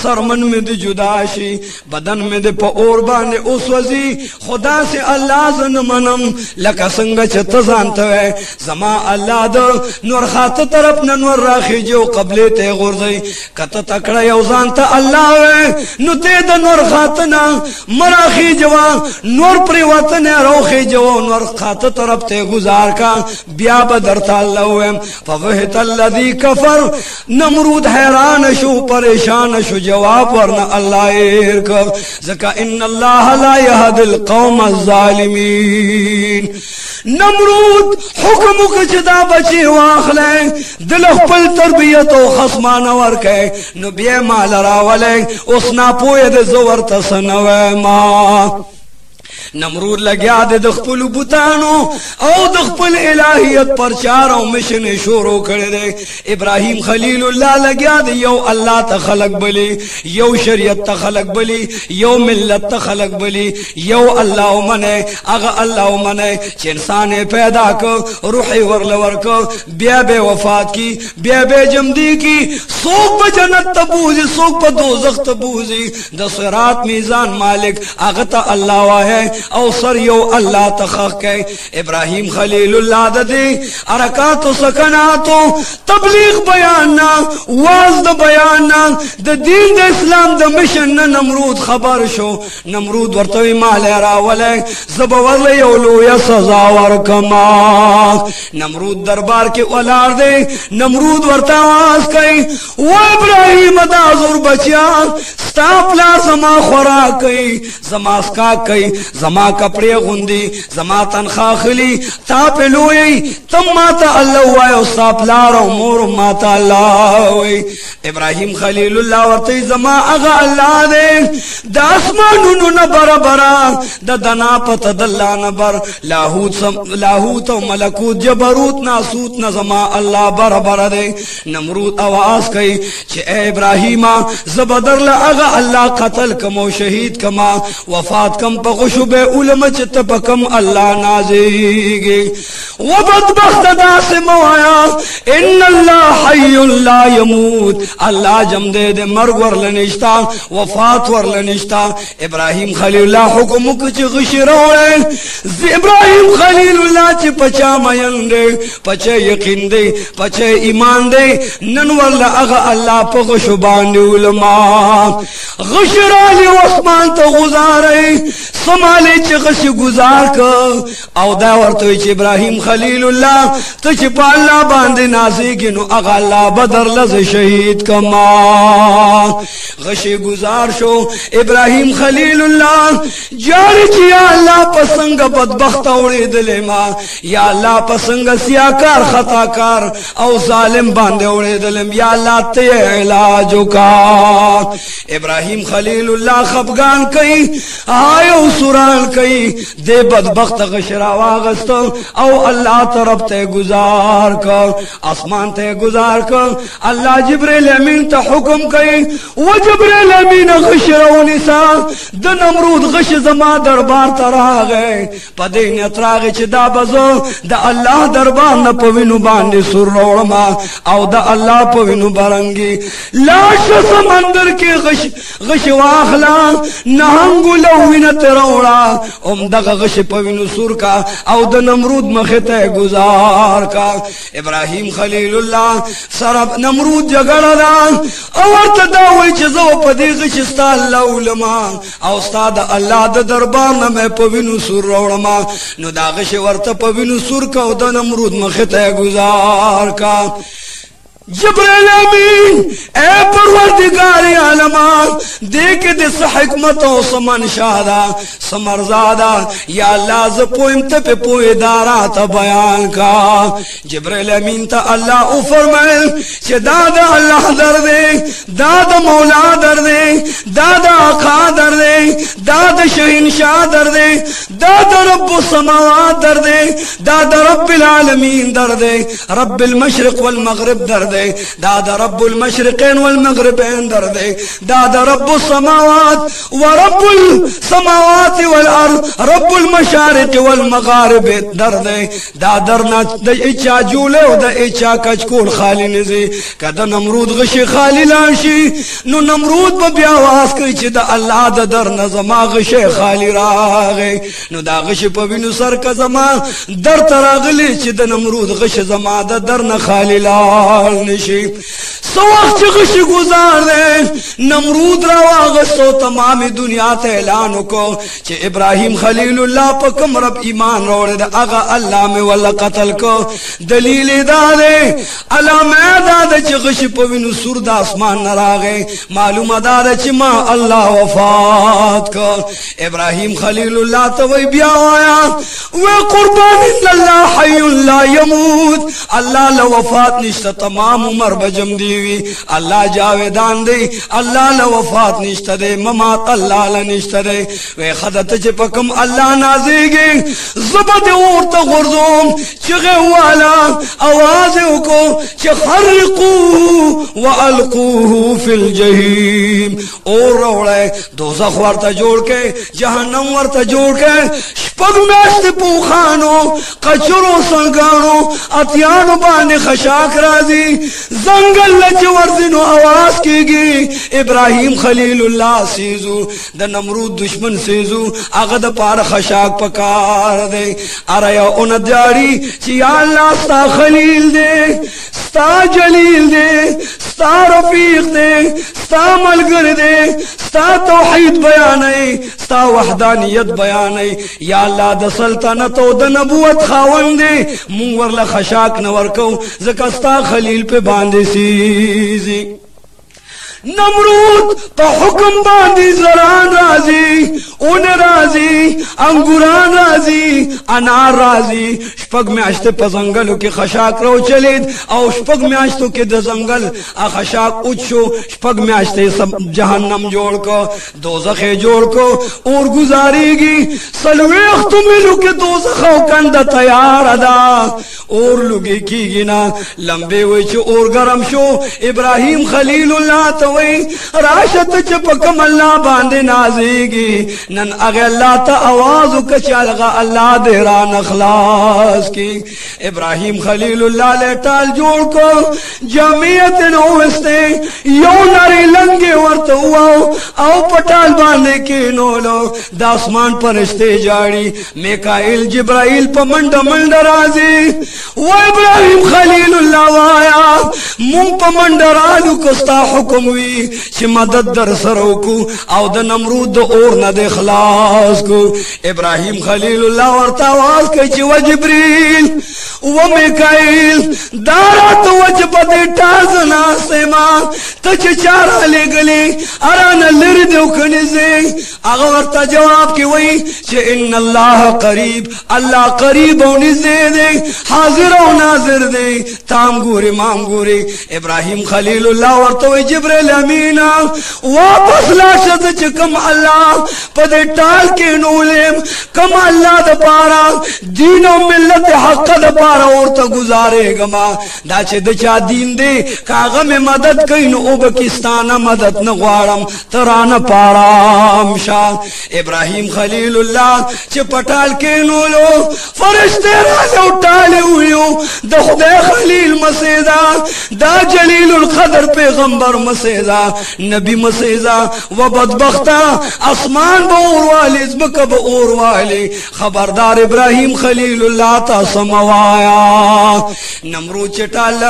سرمن میں دے جداشی بدن میں دے پا اوربانے اس وزی خدا سے اللہ زن منم لکا سنگا چھ تزانتوے زما اللہ دو نور خات طرف ننور راخی جو قبلے تے غرزی کتا تکڑا یوزانتا اللہ وے نو تے دا نور خاتنا مراخی جوان نور پریواتن روخی جوان نور خات طرف تے گزار کا بیا بدرتا اللہ ہوئے فوہت اللذی کفر نمرود حیران شو پریشان شو جواب ورنہ اللہ ایرکر زکا ان اللہ لا یہد القوم الظالمین نمرود حکم کچدا بچی واخلیں دلخ پل تربیت و خصمان ورکے نو بے مال راولیں اسنا پوئے دے زور تسنوے ماں نمرود لگیا دے دخپل بوتانو او دخپل الہیت پر چاروں مشن شروع کرے دے ابراہیم خلیل اللہ لگیا دے یو اللہ تخلق بلی یو شریعت تخلق بلی یو ملت تخلق بلی یو اللہ منے اغا اللہ منے چھ انسان پیدا کر روحی ورلور کر بیا بے وفات کی بیا بے جمدی کی سوک پا جنت تبوزی سوک پا دوزخ تبوزی دا صراط میزان مالک اغا تا اللہ واہے او سر یو اللہ تخاق کے ابراہیم خلیل اللہ دا دے حرکات و سکناتو تبلیغ بیاننا واز دا بیاننا دا دین دا اسلام دا مشن نمرود خبر شو نمرود ورطوی مالے راولے زبور یولو یا سزاور کما نمرود دربار کے ولار دے نمرود ورطا آواز کئی و ابراہیم دا زور بچیا ستا پلا زما خوراک کئی زما اسکاک کئی زما زما کپڑے غوندي زما تنخوا خلی تا په لوی تم ماته الله وای او صاحب لار او مور ماته الله وای ابراهيم خليل الله ورته زما هغه الله دې د اسمانونو نه برابر د دنا پته د الله نه بر لاهوت او ملکوت جبروت ناسوت نه زما الله برابر دې نمرود आवाज کوي چې اے ابراهيم زبدر له هغه الله قتل کمو شهید کما وفات کم په غشوبه علماء چې تپکم الله نازيږي وبدبخت داس موایا ان الله حي لا يموت الله جم دې مرګ ورلنشتا وفات ورلنشتا ابراهيم خليل الله حکم کو چې غشروه ابراهيم خليل الله چې پچا مین دې پچا یقین دې پچا ایمان دې نن ورله هغه الله په غشو باندې علماء غشرالی عثمان ته گزارې سماله چې غش گزار ک او دا ورته چې ابراهيم خليل الله ته چې په الله باندې نازيږي نو هغه الله بدر لز شهید کما غش گزار شو ابراهيم خليل الله جاری چې یا الله پسنګ بدبخت اورېدلې ما یا الله پسنګ سیاکار خطاکار او ظالم باندې اورېدلم یا الله ته علاج وکا ابراهيم خليل الله خفغان کئی آیو سوران کئی دے بدبخت غشرا واغست او اللہ طرف تے گزار کر آسمان تے گزار کر اللہ جبریل امین تے حکم کئی و جبریل امین غشرا نسا د نمرود غش زما دربار ترا گئے پدے نتراغ چ دا بزو دا اللہ دربار نہ پوینو باندې سر روڑما او دا اللہ پوینو برنگی لاش سمندر کے غش واخلا نهنگو لوین تروڑا ام دغا غش پوینو سور کا او د نمرود مخته گزار کا ابراہیم خلیل اللہ سرب نمرود جگڑا دا او ارتداوی چیزو پدی غش ستا اللہ علماء او ستا دا اللہ دا دربار نمی پوینو سور روڑما نو دا غش ورت پوینو سور کا او دا نمرود مخته گزار کا جبریل امین اے پروردگار عالمان دیکھ دس حکمت و سمن شادا سمرزادا یا اللہ ز پویم تپ پوی دارات بیان کا جبریل امین تا اللہ او فرمائل چہ دادا اللہ در دے دادا مولا در دے دادا آقا در دے دادا شہنشاہ در دے دادا رب السماوات در دے دادا رب العالمین در دے رب المشرق والمغرب در دے دادا رب المشرقين والمغربين دردي دادا رب السماوات ورب السماوات والارض رب المشارق والمغارب دردي دادرنا دا اچا جوله و دا اچا کچکول خالی نزی کدا نمرود غشی خالی لانشی نو نمرود با بیاواز کئی چی دا اللہ دا در نظما غشی خالی راغی نو دا غشی پا بینو سر کا زما در تراغلی چی دا نمرود غش زما دا در نخالی لال نشی سو وقت چی غشی گزار دے نمرود رواغستو تمام دنیا تے اعلانو کو چی ابراہیم خلیل اللہ پا کم رب ایمان روڑے دا اغا اللہ میں والا قتل کو دلیل دادے علامہ دادے چی غشی پوینو سور دا اسمان نراغے معلوم دادے چی ما اللہ وفات کو ابراہیم خلیل اللہ توی بیاوایا وی قربان اللہ حی لا یموت اللہ لوفات نشتا تمام عمر بجم دیوی اللہ جاویدان دی اللہ لوفات نشتا دے ممات اللہ لنشتا دے وی خدت چی پکم اللہ نازی گی زبد اورتا غرزوم چغے والا آوازوں کو خرقوه والقوه فی الجحیم اور روڑے دوزخ ورتا جوڑ کے جہنم ورتا جوڑ کے شپگ میشت پوخانو قچرو سنگانو اتیانو بانے خشاک رازی زنگل لچ ورزنو آواز کی گی ابراہیم خلیل اللہ سیزو دا نمرود دشمن سیزو اغد پار خشاک پکار دے اریا اند جاری چی اللہ ستا خلیل دے ستا جلیل دے ستا رفیق دے ستا ملگر دے ستا توحید بیانے ستا وحدانیت بیانے یا اللہ دا سلطنت و دا نبوت خاون دے مونور لخشاک نورکو زکا ستا خلیل پہ باندے سیزی नमरूद पे हुक्म बांधी जरान राजी, ऊन राजी, अंगुरान राजी, अनार राजी। शपग में आश्ते पे जंगलों के खशाक रो चलिद और शपग में आश्तों के द जंगल आ खशाक उच्छो। शपग में आश्ते सब जहन्नम जोड़ को दोज़खे जोड़ को और गुजारेगी। सलवेख तुम्हें लुके दोज़खों कंद तैयार अदा और लुगे की गिना लंबे हुए चो और गरम शो। इब्राहिम खलीलुल्लाह तो राशत चपकम अल्लाह बांधे नाजेगी नन अगल्ला ता आवाज कचलगा अल्लाह देरा नखलास की। इब्राहिम खलीलुल्लाह ले टाल जोड़ को जमीयत नोस्ते यो नारी लंगे वर्त हुआ आओ पटाल बांधे के नोलो दासमान परस्ते जाड़ी मेकाइल जिब्राइल पमंड मंड राजी। वो इब्राहिम खलीलुल्लाह वाया मुंह पमंड रालू कस्ता हुक्म हुई कि मदद दर सरोकू आउ द नमरूद और न दे खलास को। इब्राहिम खलीलुल्लाह वर्ता आवाज कही व जिब्रील व मिकाइल दारा तो वज बदे टाजना सेमा तच चारा ले गले अरान लिर दो खने से आगा वर्ता जवाब की वही कि इन अल्लाह करीब, अल्लाह करीब होने से दे हाजिर हो नाजिर दे ताम गुरे माम गुरे। इब्राहिम खलीलुल्लाह वर्ता वही जिब्रील अमीना वापस लाशत च कम अल्लाह पदे टाल के नूलेम कम अल्लाह द पारा दीनो मिल्लत हक द पारा और तो गुजारे गमा दाचे दचा दीन दे कागा में मदद कई नो उबकिस्तान मदद न ग्वाड़म तरान पाराम शाह। इब्राहिम खलीलुल्लाह च पटाल के नूलो फरिश्ते राले उठाले हुयो द खुदा खलील मसेदा दा जलीलुल क़द्र पैगंबर मसेदा नबी मसेदा व बदबख्ता आसमान बोर वाले बकब और वाले खबरदार इब्राहिम खलीलुल्लाह ता समवाया। नमरूद चटाल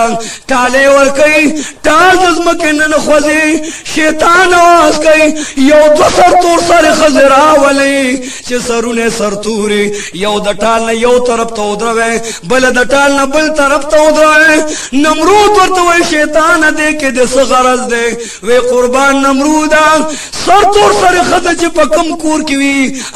टाले और कई टाल दजम के नन खोजे शैतान आवाज कई यो दसर तोर सर खजरा वाले चे सरुने सर तूरे यो दटाल न यो तरफ तो उधरवे बल दटाल न बल तरफ तो उधरवे। नमरूद वर्तवे शैतान दे के दे सगरज दे वे कुर्बान नमरूदा सर तोर सर खदज पकम कूर की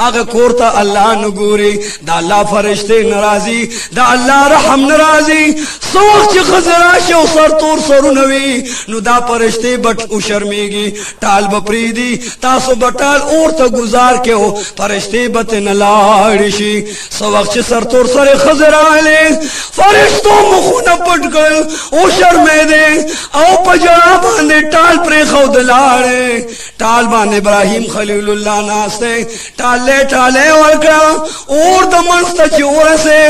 आगे कोरता अल्लाह नगूरी दा अल्लाह फरिश्ते नाराजी दा अल्लाह रहम नाराजी सोच खजरा शो सर तोर सरू नवी नु दा फरिश्ते बट उशर्मेगी टाल बपरीदी तासो बटाल और तो गुजार के हो फरिश्ते बत नलाड़शी सो वक्त सर तोर सर खजरा ले फरिश्तों मुखुना पट गल उशर में दे आओ पजरा बांधे टाल प्रे खौद लाड़े टाल बांधे इब्राहिम खलीलुल्लाह नास्ते टाले टाले और दमन चोर से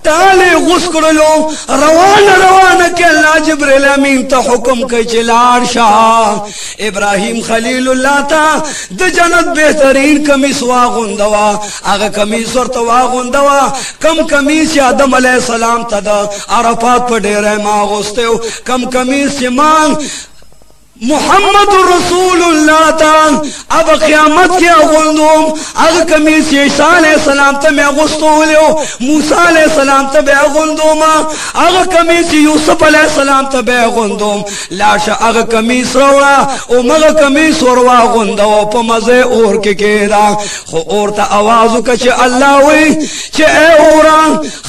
टाले गुस्कुर लो रवान रवान के अल्लाह जिब्रील अमीन तो हुक्म के चिलार शाह। इब्राहिम खलीलुल्लाह ता द जन्नत बेहतरीन कमीज वागुंदवा आगे कमीज और तो वागुंदवा कम कमीज आदम अलैहिस्सलाम तदा अरफात पर डेरे मागोस्ते हो कम कमीज से मांग मुहम्मद रसूलुल्लाह ता अब क़यामत के अगुंदुम अग कमीज ईसा अलैहिस्सलाम ते मैं अगुस्तोलियो मूसा अलैहिस्सलाम ते बे अगुंदुम अग कमीज यूसुफ अलैहिस्सलाम ते बे अगुंदुम लाशा अग कमीज रोड़ा ओ मग कमीज वरवा गुंदो प मजे और के केदा खो और ता आवाज कच अल्लाह हुई che e ora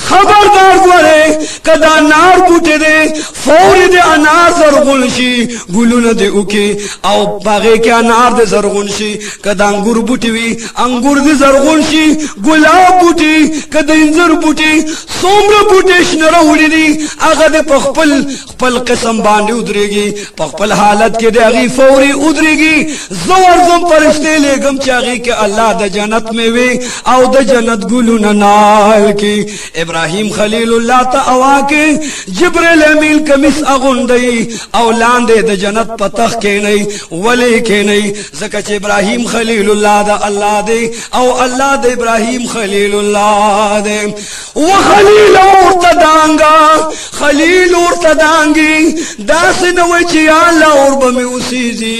खबरदार गोरे कदा नार बूटे दे फौरी दे अनार जरगुनशी गुलुन दे उके आओ बागे के अनार दे जरगुनशी कदा अंगूर बूटी अंगूर दे जरगुनशी गुलाब बूटी कदा इंजर बूटी सोमर बूटे शनरा उड़ी दी आगा दे पखपल पल किस्म बांधे उधरेगी पखपल हालत के दे अगी फौरी उधरेगी जबरदम फरिश्ते ले गम चागी के अल्लाह द जन्नत में वे आओ द जन्नत गुलुन नाल की इब्राहिम खलीलुल्लाह ता अवा के जिब्रील अमीन कमिस अगुंदई औलांदे द जन्नत पतख के नहीं वले के नहीं ज़कच इब्राहिम खलीलुल्लाह दा अल्लाह दे औ अल्लाह दे इब्राहिम खलीलुल्लाह दे वो खलील और तदांगा खलील और तदांगी दास नवची अल्लाह और बमे उसी जी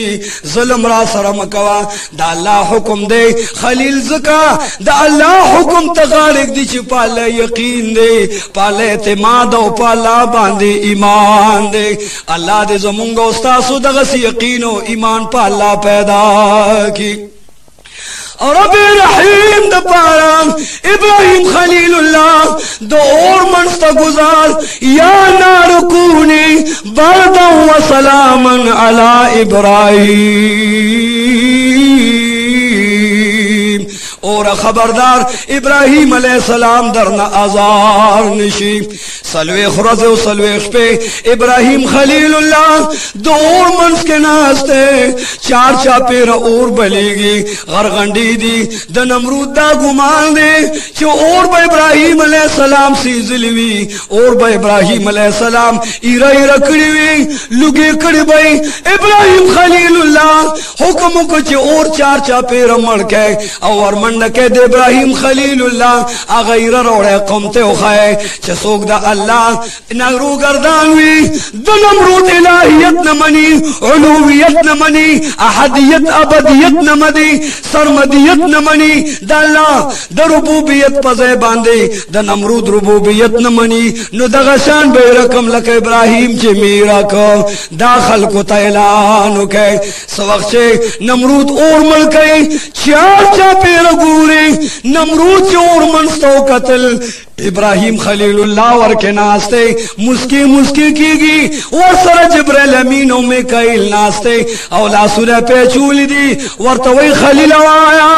ज़ुल्म रा सरम कवा दा अल्लाह हुक्म दे खलील ज़का दा अल्लाह हुक्म तगारिक दी पाले यकीन दे पाले एतमाद पाला बांधे ईमान दे अल्लाह दे जमुंगा उस्तासु दग دغس یقین و ایمان پا اللہ پیدا کی رب رحیم دا پارا ابراہیم خلیل اللہ دو اور منستا گزار یا نار کونی بردا و سلاما علی ابراہیم اور خبردار ابراہیم علیہ السلام درنا آزار نشی سلوے خرز و سلوے پہ ابراہیم خلیل اللہ دو اور منس کے ناستے چار چاپیر اور بلے گی غرغنڈی دی دا نمرود دا گمان دے چو اور با ابراہیم علیہ السلام سی ظلوی اور با ابراہیم علیہ السلام ایرائی رکڑیوی لگے کڑی بائی ابراہیم خلیل اللہ حکم کو چو اور چار چاپیر مڑکے اور منڈکے دے ابراہیم خلیل اللہ آغیر روڑے قمتے اخائے چو سوک دا اللہ نغرو گردانوی دا نمرود الہیت نمانی علویت نمانی احدیت ابدیت نمانی سرمدیت نمانی دا اللہ دا ربوبیت پزے باندے دا نمرود ربوبیت نمانی نو دا غشان بے رکم لک ابراہیم چے میرا کو داخل کو تیلانو کے سوقت چے نمرود اور ملکے چار چاپے رگورے نمرود چے اور منستو قتل ابراہیم خلیل اللہ ورکے ناستے مسکی مسکی کی گی ور سر جبریل امینوں میں کئیل ناستے اولا سورہ پیچولی دی ورطوئی خلیل آیا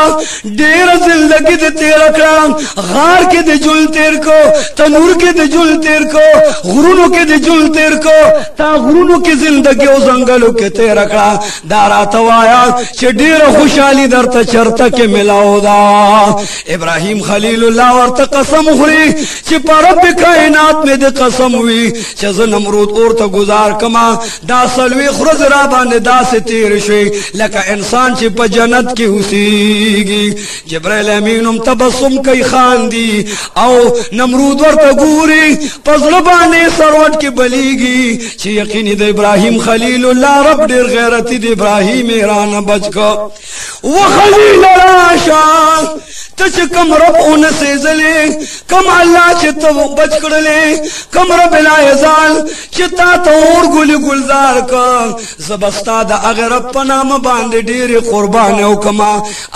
دیر زندگی دے تیر اکرام غار کے دے جل تیر کو تنور کے دے جل تیر کو غرونوں کے دے جل تیر کو تا غرونوں کی زندگی و زنگلوں کے تیر اکرام دارا توایا چھ دیر خوشحالی در تا چرتا کے ملاو دا ابراہیم خلیل اللہ ورطا قسم خوری چھ پا رب کائنات میں دے قسم ہوئی چھ زن نمرود اور تا گزار کما دا سلوی خرز رابان دا سے تیر شوی لکا انسان چھ پا جنت کی حسیگی جبریل امینم تبسم کئی خان دی او نمرود ورطا گوری پزربانے سروٹ کی بلیگی چھ یقینی دے ابراہیم خلیل اللہ رب دیر غیرتی دے ابراہیم ایران بچ کو وخلیل راشا تچ کم رب اون سے زلے کم اللہ چھتا بچ کڑلے کم رب الائزال چھتا تور گل گلزار کا زبستا دا اگر رب پنام باندے دیر قربانی کما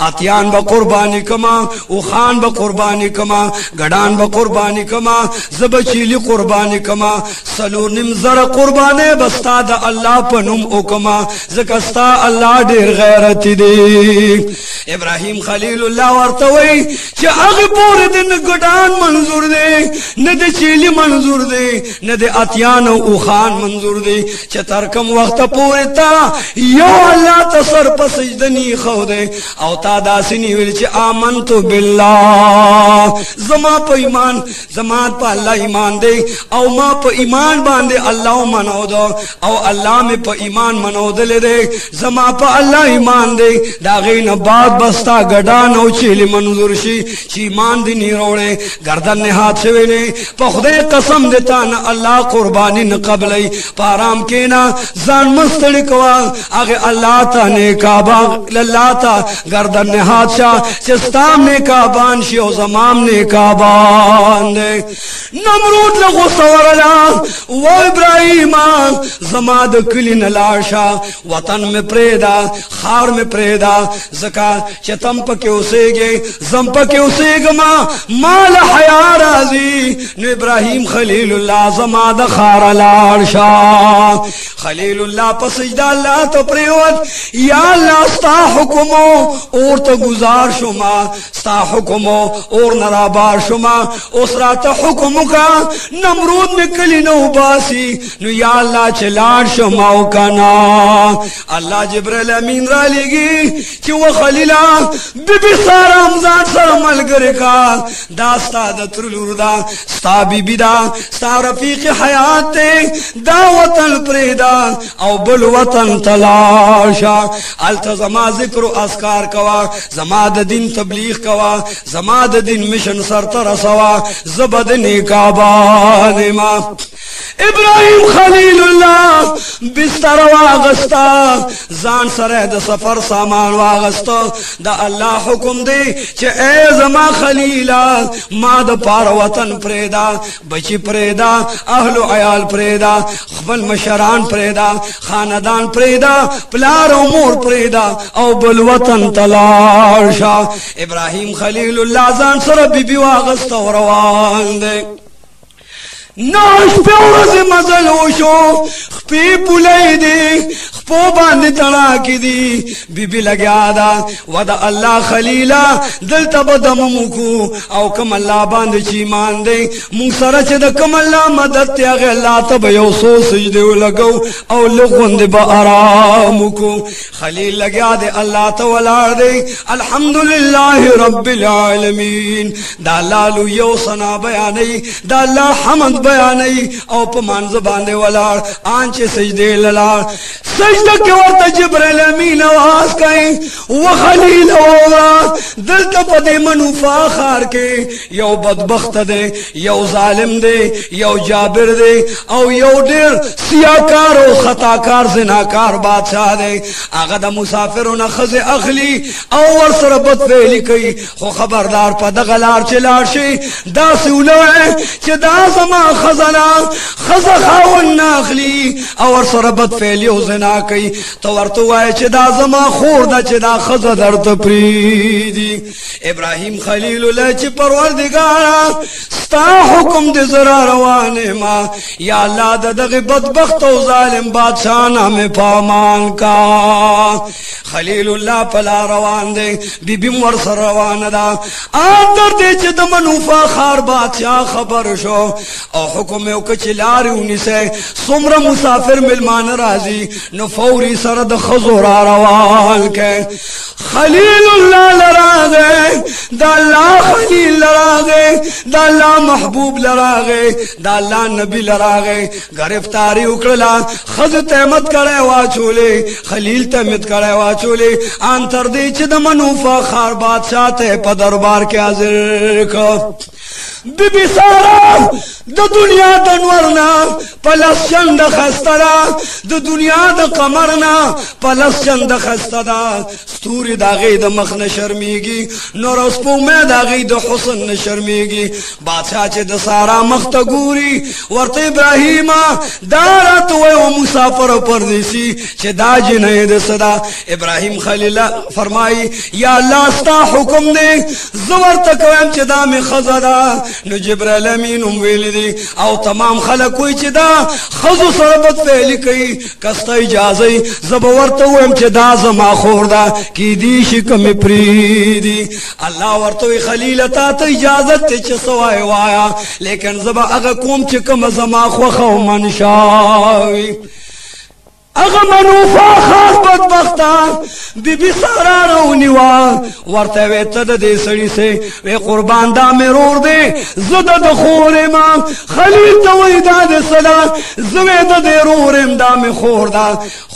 آتیان با قربانی کما اوخان با قربانی کما گڑان با قربانی کما زبچیلی قربانی کما سلو نمزر قربانی بستا دا اللہ پنم اوکما زکستا اللہ دیر غیرتی دے ابراہیم خلیل اللہ ورطوئی چھ اغی پورے دن گڑان منظور دے نہ دے چیلی منظور دے نہ دے اتیان و اوخان منظور دے چھ ترکم وقت پورے تا یو اللہ تصر پسجدنی خو دے او تا داسنی ویل چھ آمنتو باللہ زما پا ایمان زمان پا اللہ ایمان دے او ما پا ایمان باندے اللہ منو دو او اللہ میں پا ایمان منو دلے دے زما پا اللہ ایمان دے داغین بعد بستا گڑان او چیلی منظور شی چی ایمان دی نی روڑے گردن نے ہاتھ شوے نے پا خدے قسم دیتا نا اللہ قربانی نقبلی پارام کینا زان مستڑی کوا آگے اللہ تا نیکابا اللہ تا گردن نے ہاتھ شا چستام نیکابان شی و زمام نیکابان دے نمرود لگو سورلا و ابراہیم زماد کلی نلاشا وطن میں پریدا خار میں پریدا زکا چتم پکے اسے گے زم پکے اسے گما مال حیا رازی نو ابراہیم خلیل اللہ زماد خار لارشا خلیل اللہ پسجدہ اللہ تو پریوت یا اللہ ستا حکمو اور تو گزار شما ستا حکمو اور نرابار شما اس رات حکمو کا نمرود میں کلی نو باسی نو یا اللہ چلار شماو کنا اللہ جبریل امین را لگی چی وہ خلیلہ بی بی سارا امزاد سر ملگر کا دا ستا دا ترلور دا ستا بی بی دا ستا رفیق حیات تے دا وطن پریدا او بل وطن تلاشا الته زما ذکر او اذکار کوا زما د دین تبلیغ کوا زما د دین مشن سرته رسوا زبد نیکابان ما ابراهیم خلیل الله بستر واغستا ځان سره د سفر سامان واغستا د الله حکم دی چې اے زما خلیلا ما د پار وطن پریدا بچی پریدا اهل و عیال پریدا خپل مشران پریدا خاندان پریدا پلار او مور پریدا او بل وطن تلار شا ابراهیم خلیل الله ځان سره بیبي واغستا روان دی ناش پہ ورز مزل وشو خپی پولی دی خپو باندې تړا کی دی بی بی لگیا دا ودا اللہ خلیلا دلتا بدم کو او کم اللہ باندې چی مان دی مون سره چې د کم اللہ مدد تیاغ اللہ تب یو سو سجدے لگو او لغوند با آرام کو خلیل لگیا دی اللہ تولار دی الحمدللہ رب العالمین دا لالو یو سنا بیانی دا اللہ حمد بیانی او پا منز باندے ولار آنچے سجدے للار سجدہ کے ورطا جبریل امین آواز کہیں وخلیل اولا دلتا پا دے منوفا خار کے یو بدبخت دے یو ظالم دے یو جابر دے او یو دیر سیاکار و خطاکار زناکار بادشاہ دے آغا دا مسافرون خز اخلی او ورسر بد فیلی کئی خو خبردار پا دغلار چلار شی دا سولوئے چه دا زمان خزنا خزا خاون ناخلی اور سربت فیلیو زنا کئی تو ورطو آئے چه دا زما خور دا چه دا خزا در تپریدی ابراہیم خلیل اللہ چه پروردگارا ستا حکم دے ذرا روانے ما یا اللہ دا دغ بدبخت و ظالم بادشانا میں پامان کا خلیل اللہ پلا روان دے بی بی ورسر روان دا آدر دے چه دا منوفا خار بادشاہ خبر شو او حکم او کچلاری اونی سے سمر مسافر ملمان رازی نو فوری سرد خزور روان کے خلیل اللہ لراغے دا اللہ خلیل لراغے دا اللہ محبوب لراغے دا اللہ نبی لراغے گرفتاری اکڑلا خز تیمت کرے واچولے خلیل تیمت کرے واچولے آنتر دی چھ دا منوفا خار بادشاہ تے پا دربار کے حاضر کا بی بی سارا دا دنیا دنورنا پلس چند خستدا دا دنیا دا قمرنا پلس چند خستدا ستوری دا غی دا مخ نشرمیگی نور اسپو میں دا غی دا حسن نشرمیگی بادشاہ چے دا سارا مخ تا گوری ورط ابراہیم دارت وی و مسافر پردیسی چے دا جنہ دا صدا ابراہیم خلیل فرمائی یا اللہ ستا حکم دے زور تکویم چے دا میں خزدا نو جبرائیل امین ویلی دی او تمام خلق کوئی چی دا خزو سربت فیلی کئی کستا اجازی زبورتا ہوئیم چی دا زما خور دا کی دیشی کمی پریدی اللہ ورطوی خلیلتا تا اجازت تی چی سوائی وایا لیکن زبا اگا کوم چی کم زما خوخو منشاوی اگا منوفا خاص بدبختا بی بی سارا رونیوا ورطا وی تد دے سڑی سے وی قربان دا مرور دے زد دا خور امام خلیل توی دا دے صدا زوی دا دے رور دا میں خور دا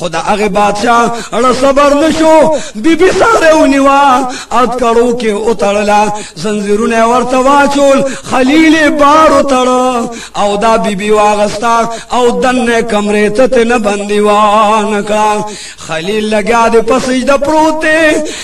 خدا اگی بادشاہ اڑا صبر نشو بی بی سارا رونیوا اد کرو کے اترلا زنزیرون ورطا واچول خلیل بار اتر او دا بی بی واغستا او دن کمرے تت نبندی نکا خلیل لگا دے پسجد پروتے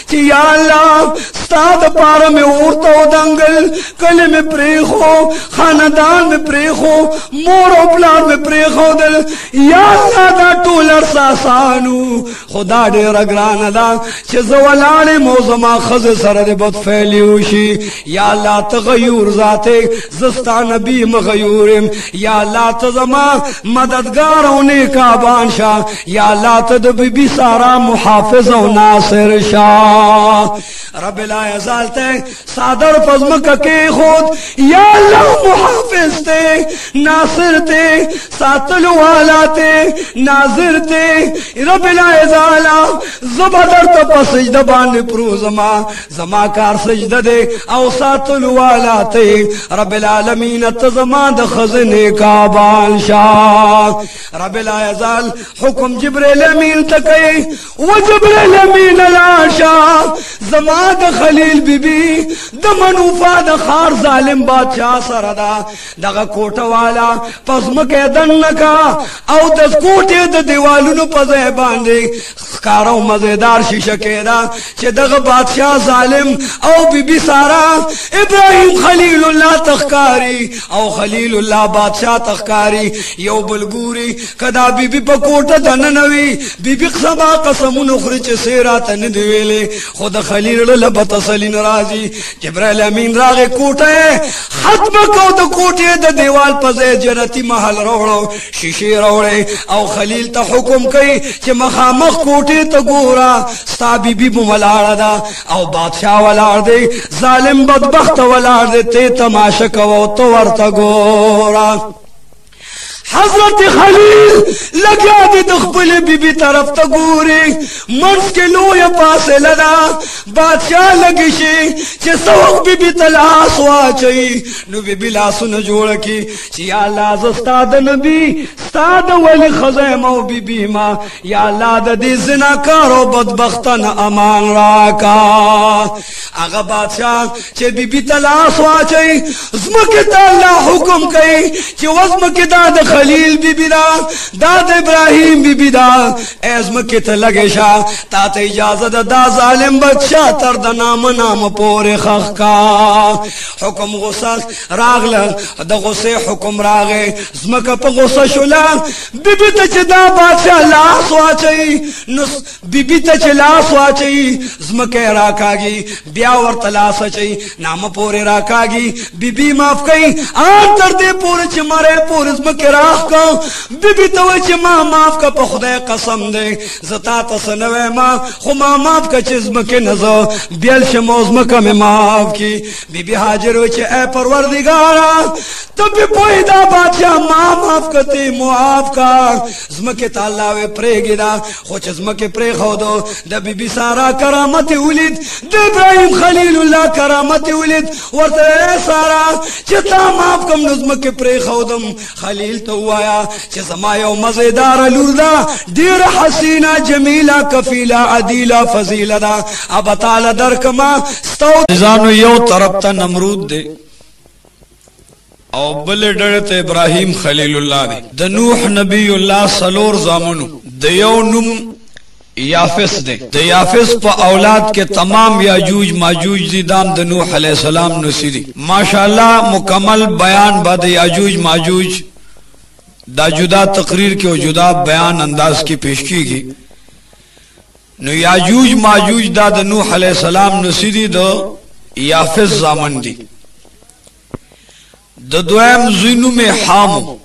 چی یا اللہ ستاد پارا میں اورتا و دنگل کلے میں پریخو خاندان میں پریخو مور و پلار میں پریخو دل یا اللہ دا ٹولر ساسانو خدا دے رگران دا چی زوالان موزما خز سرد بد فیلیوشی یا اللہ تغیور ذاتے زستا نبی مغیورم یا اللہ تزما مددگاروں نے کابانشا یا اللہ تد بی بی سارا محافظ و ناصر شاہ رب لا یزال تے صادر پزمک کے خود یا اللہ محافظ تے ناصر تے ساتل والا تے ناظر تے رب لا یزال زبدر تا سجدہ بان پرو زما کار سجدہ دے او ساتل والا تے رب العالمین تزمان دا خزنے کا بانشاہ رب لا یزال حکم جبریل امین تکے و جبریل امین لاشا زمان دا خلیل بی بی دا منوفا دا خار ظالم بادشاہ سردا دا کوٹا والا پزمک دن نکا او دا کوٹے دا دیوالونو پزے باندے کارو مزیدار شیشکے دا چے دا بادشاہ ظالم او بی بی سارا ابراہیم خلیل اللہ تخکاری او خلیل اللہ بادشاہ تخکاری یو بلگوری کدا بی بی پا کوٹا دننوی بی بی قسما قسمون اخری چے سیراتا ندویلے خود خلیل اللہ بتسلین رازی جبرائیل امین راغ کوٹا ہے ختم کو دا کوٹے دا دیوال پزے جنتی محل روڑو شیشی روڑے او خلیل تا حکم کئی چے مخامخ کوٹے تا گورا ستا بی بی مولار دا او بادشاہ ولار دے ظالم بدبخت ولار دے تے تماشا کو تو ورطا گورا حضرت خلیل لگیا دی دخبل بی بی طرف تا گوری منس کے لویا پاسے لدا بادشاہ لگشی چے سوق بی بی تلاس واچئی نو بی بی لاسو نجوڑ کی چی یا اللہ زستاد نبی ستاد ولی خزیمو بی بی ما یا اللہ دا دی زناکارو بدبختن امان راکا آغا بادشاہ چے بی بی تلاس واچئی زمکتا اللہ حکم کئی چے وزمکتا دا خلیل بی بی دا داد ابراہیم بی بی دا ایزمکت لگے شاہ تا تا اجازت دا ظالم بچہ ترد نام نام پور خخ کا حکم غصہ راغ دا غصے حکم راغے زمکہ پا غصہ شلا بی بی تا چی دا بادشاہ لاس واچئی بی بی تا چی لاس واچئی زمکہ راکا گی بیاور تلاس چئی نام پور راکا گی بی بی ماف کئی آن تردے پور چی مرے پور زمکہ راہ کا بی بی توی چی ماں ماف کا پا خدای قسم دے زتا تسنوے ماں خو ماں ماف کا چیز مکی نزو بیل شموز مکہ میں ماف کی بی بی حاجر ہوئی چی اے پروردگارا تب بھی پوئی دا بادشاہ ماں ماف کتی معاف کا زمکی تالاوے پریگی دا خو چی زمکی پریگ ہو دو دا بی بی سارا کرامت ولید دا ابراہیم خلیل اللہ کرامت ولید ورطا اے سارا چی تا ماف کم نزمکی پریگ ہو دم خلیل تو آیا چه زمایو مزیدار لوردا دیر حسینہ جمیلہ کفیلہ عدیلہ فضیلہ دا اب تعالی درکما ستو نزانو یو طرف تا نمرود دے او بل ڈرت ابراہیم خلیل اللہ دے دا نوح نبی اللہ سلور زامنو دا یو نم یافس دے دا یافس پا اولاد کے تمام یاجوج ماجوج دی دام دا نوح علیہ السلام نسی دی ماشاءاللہ مکمل بیان با دا یاجوج ماجوج دا جدا تقریر کے و جدا بیان انداز کی پیش کی گی نو یاجوج ماجوج دا نوح علیہ السلام نسیدی دا یافس زامن دی دا دویم زینو میں حامو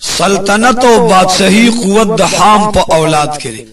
سلطنت و بادشاہی قوت دا حام پا اولاد کرے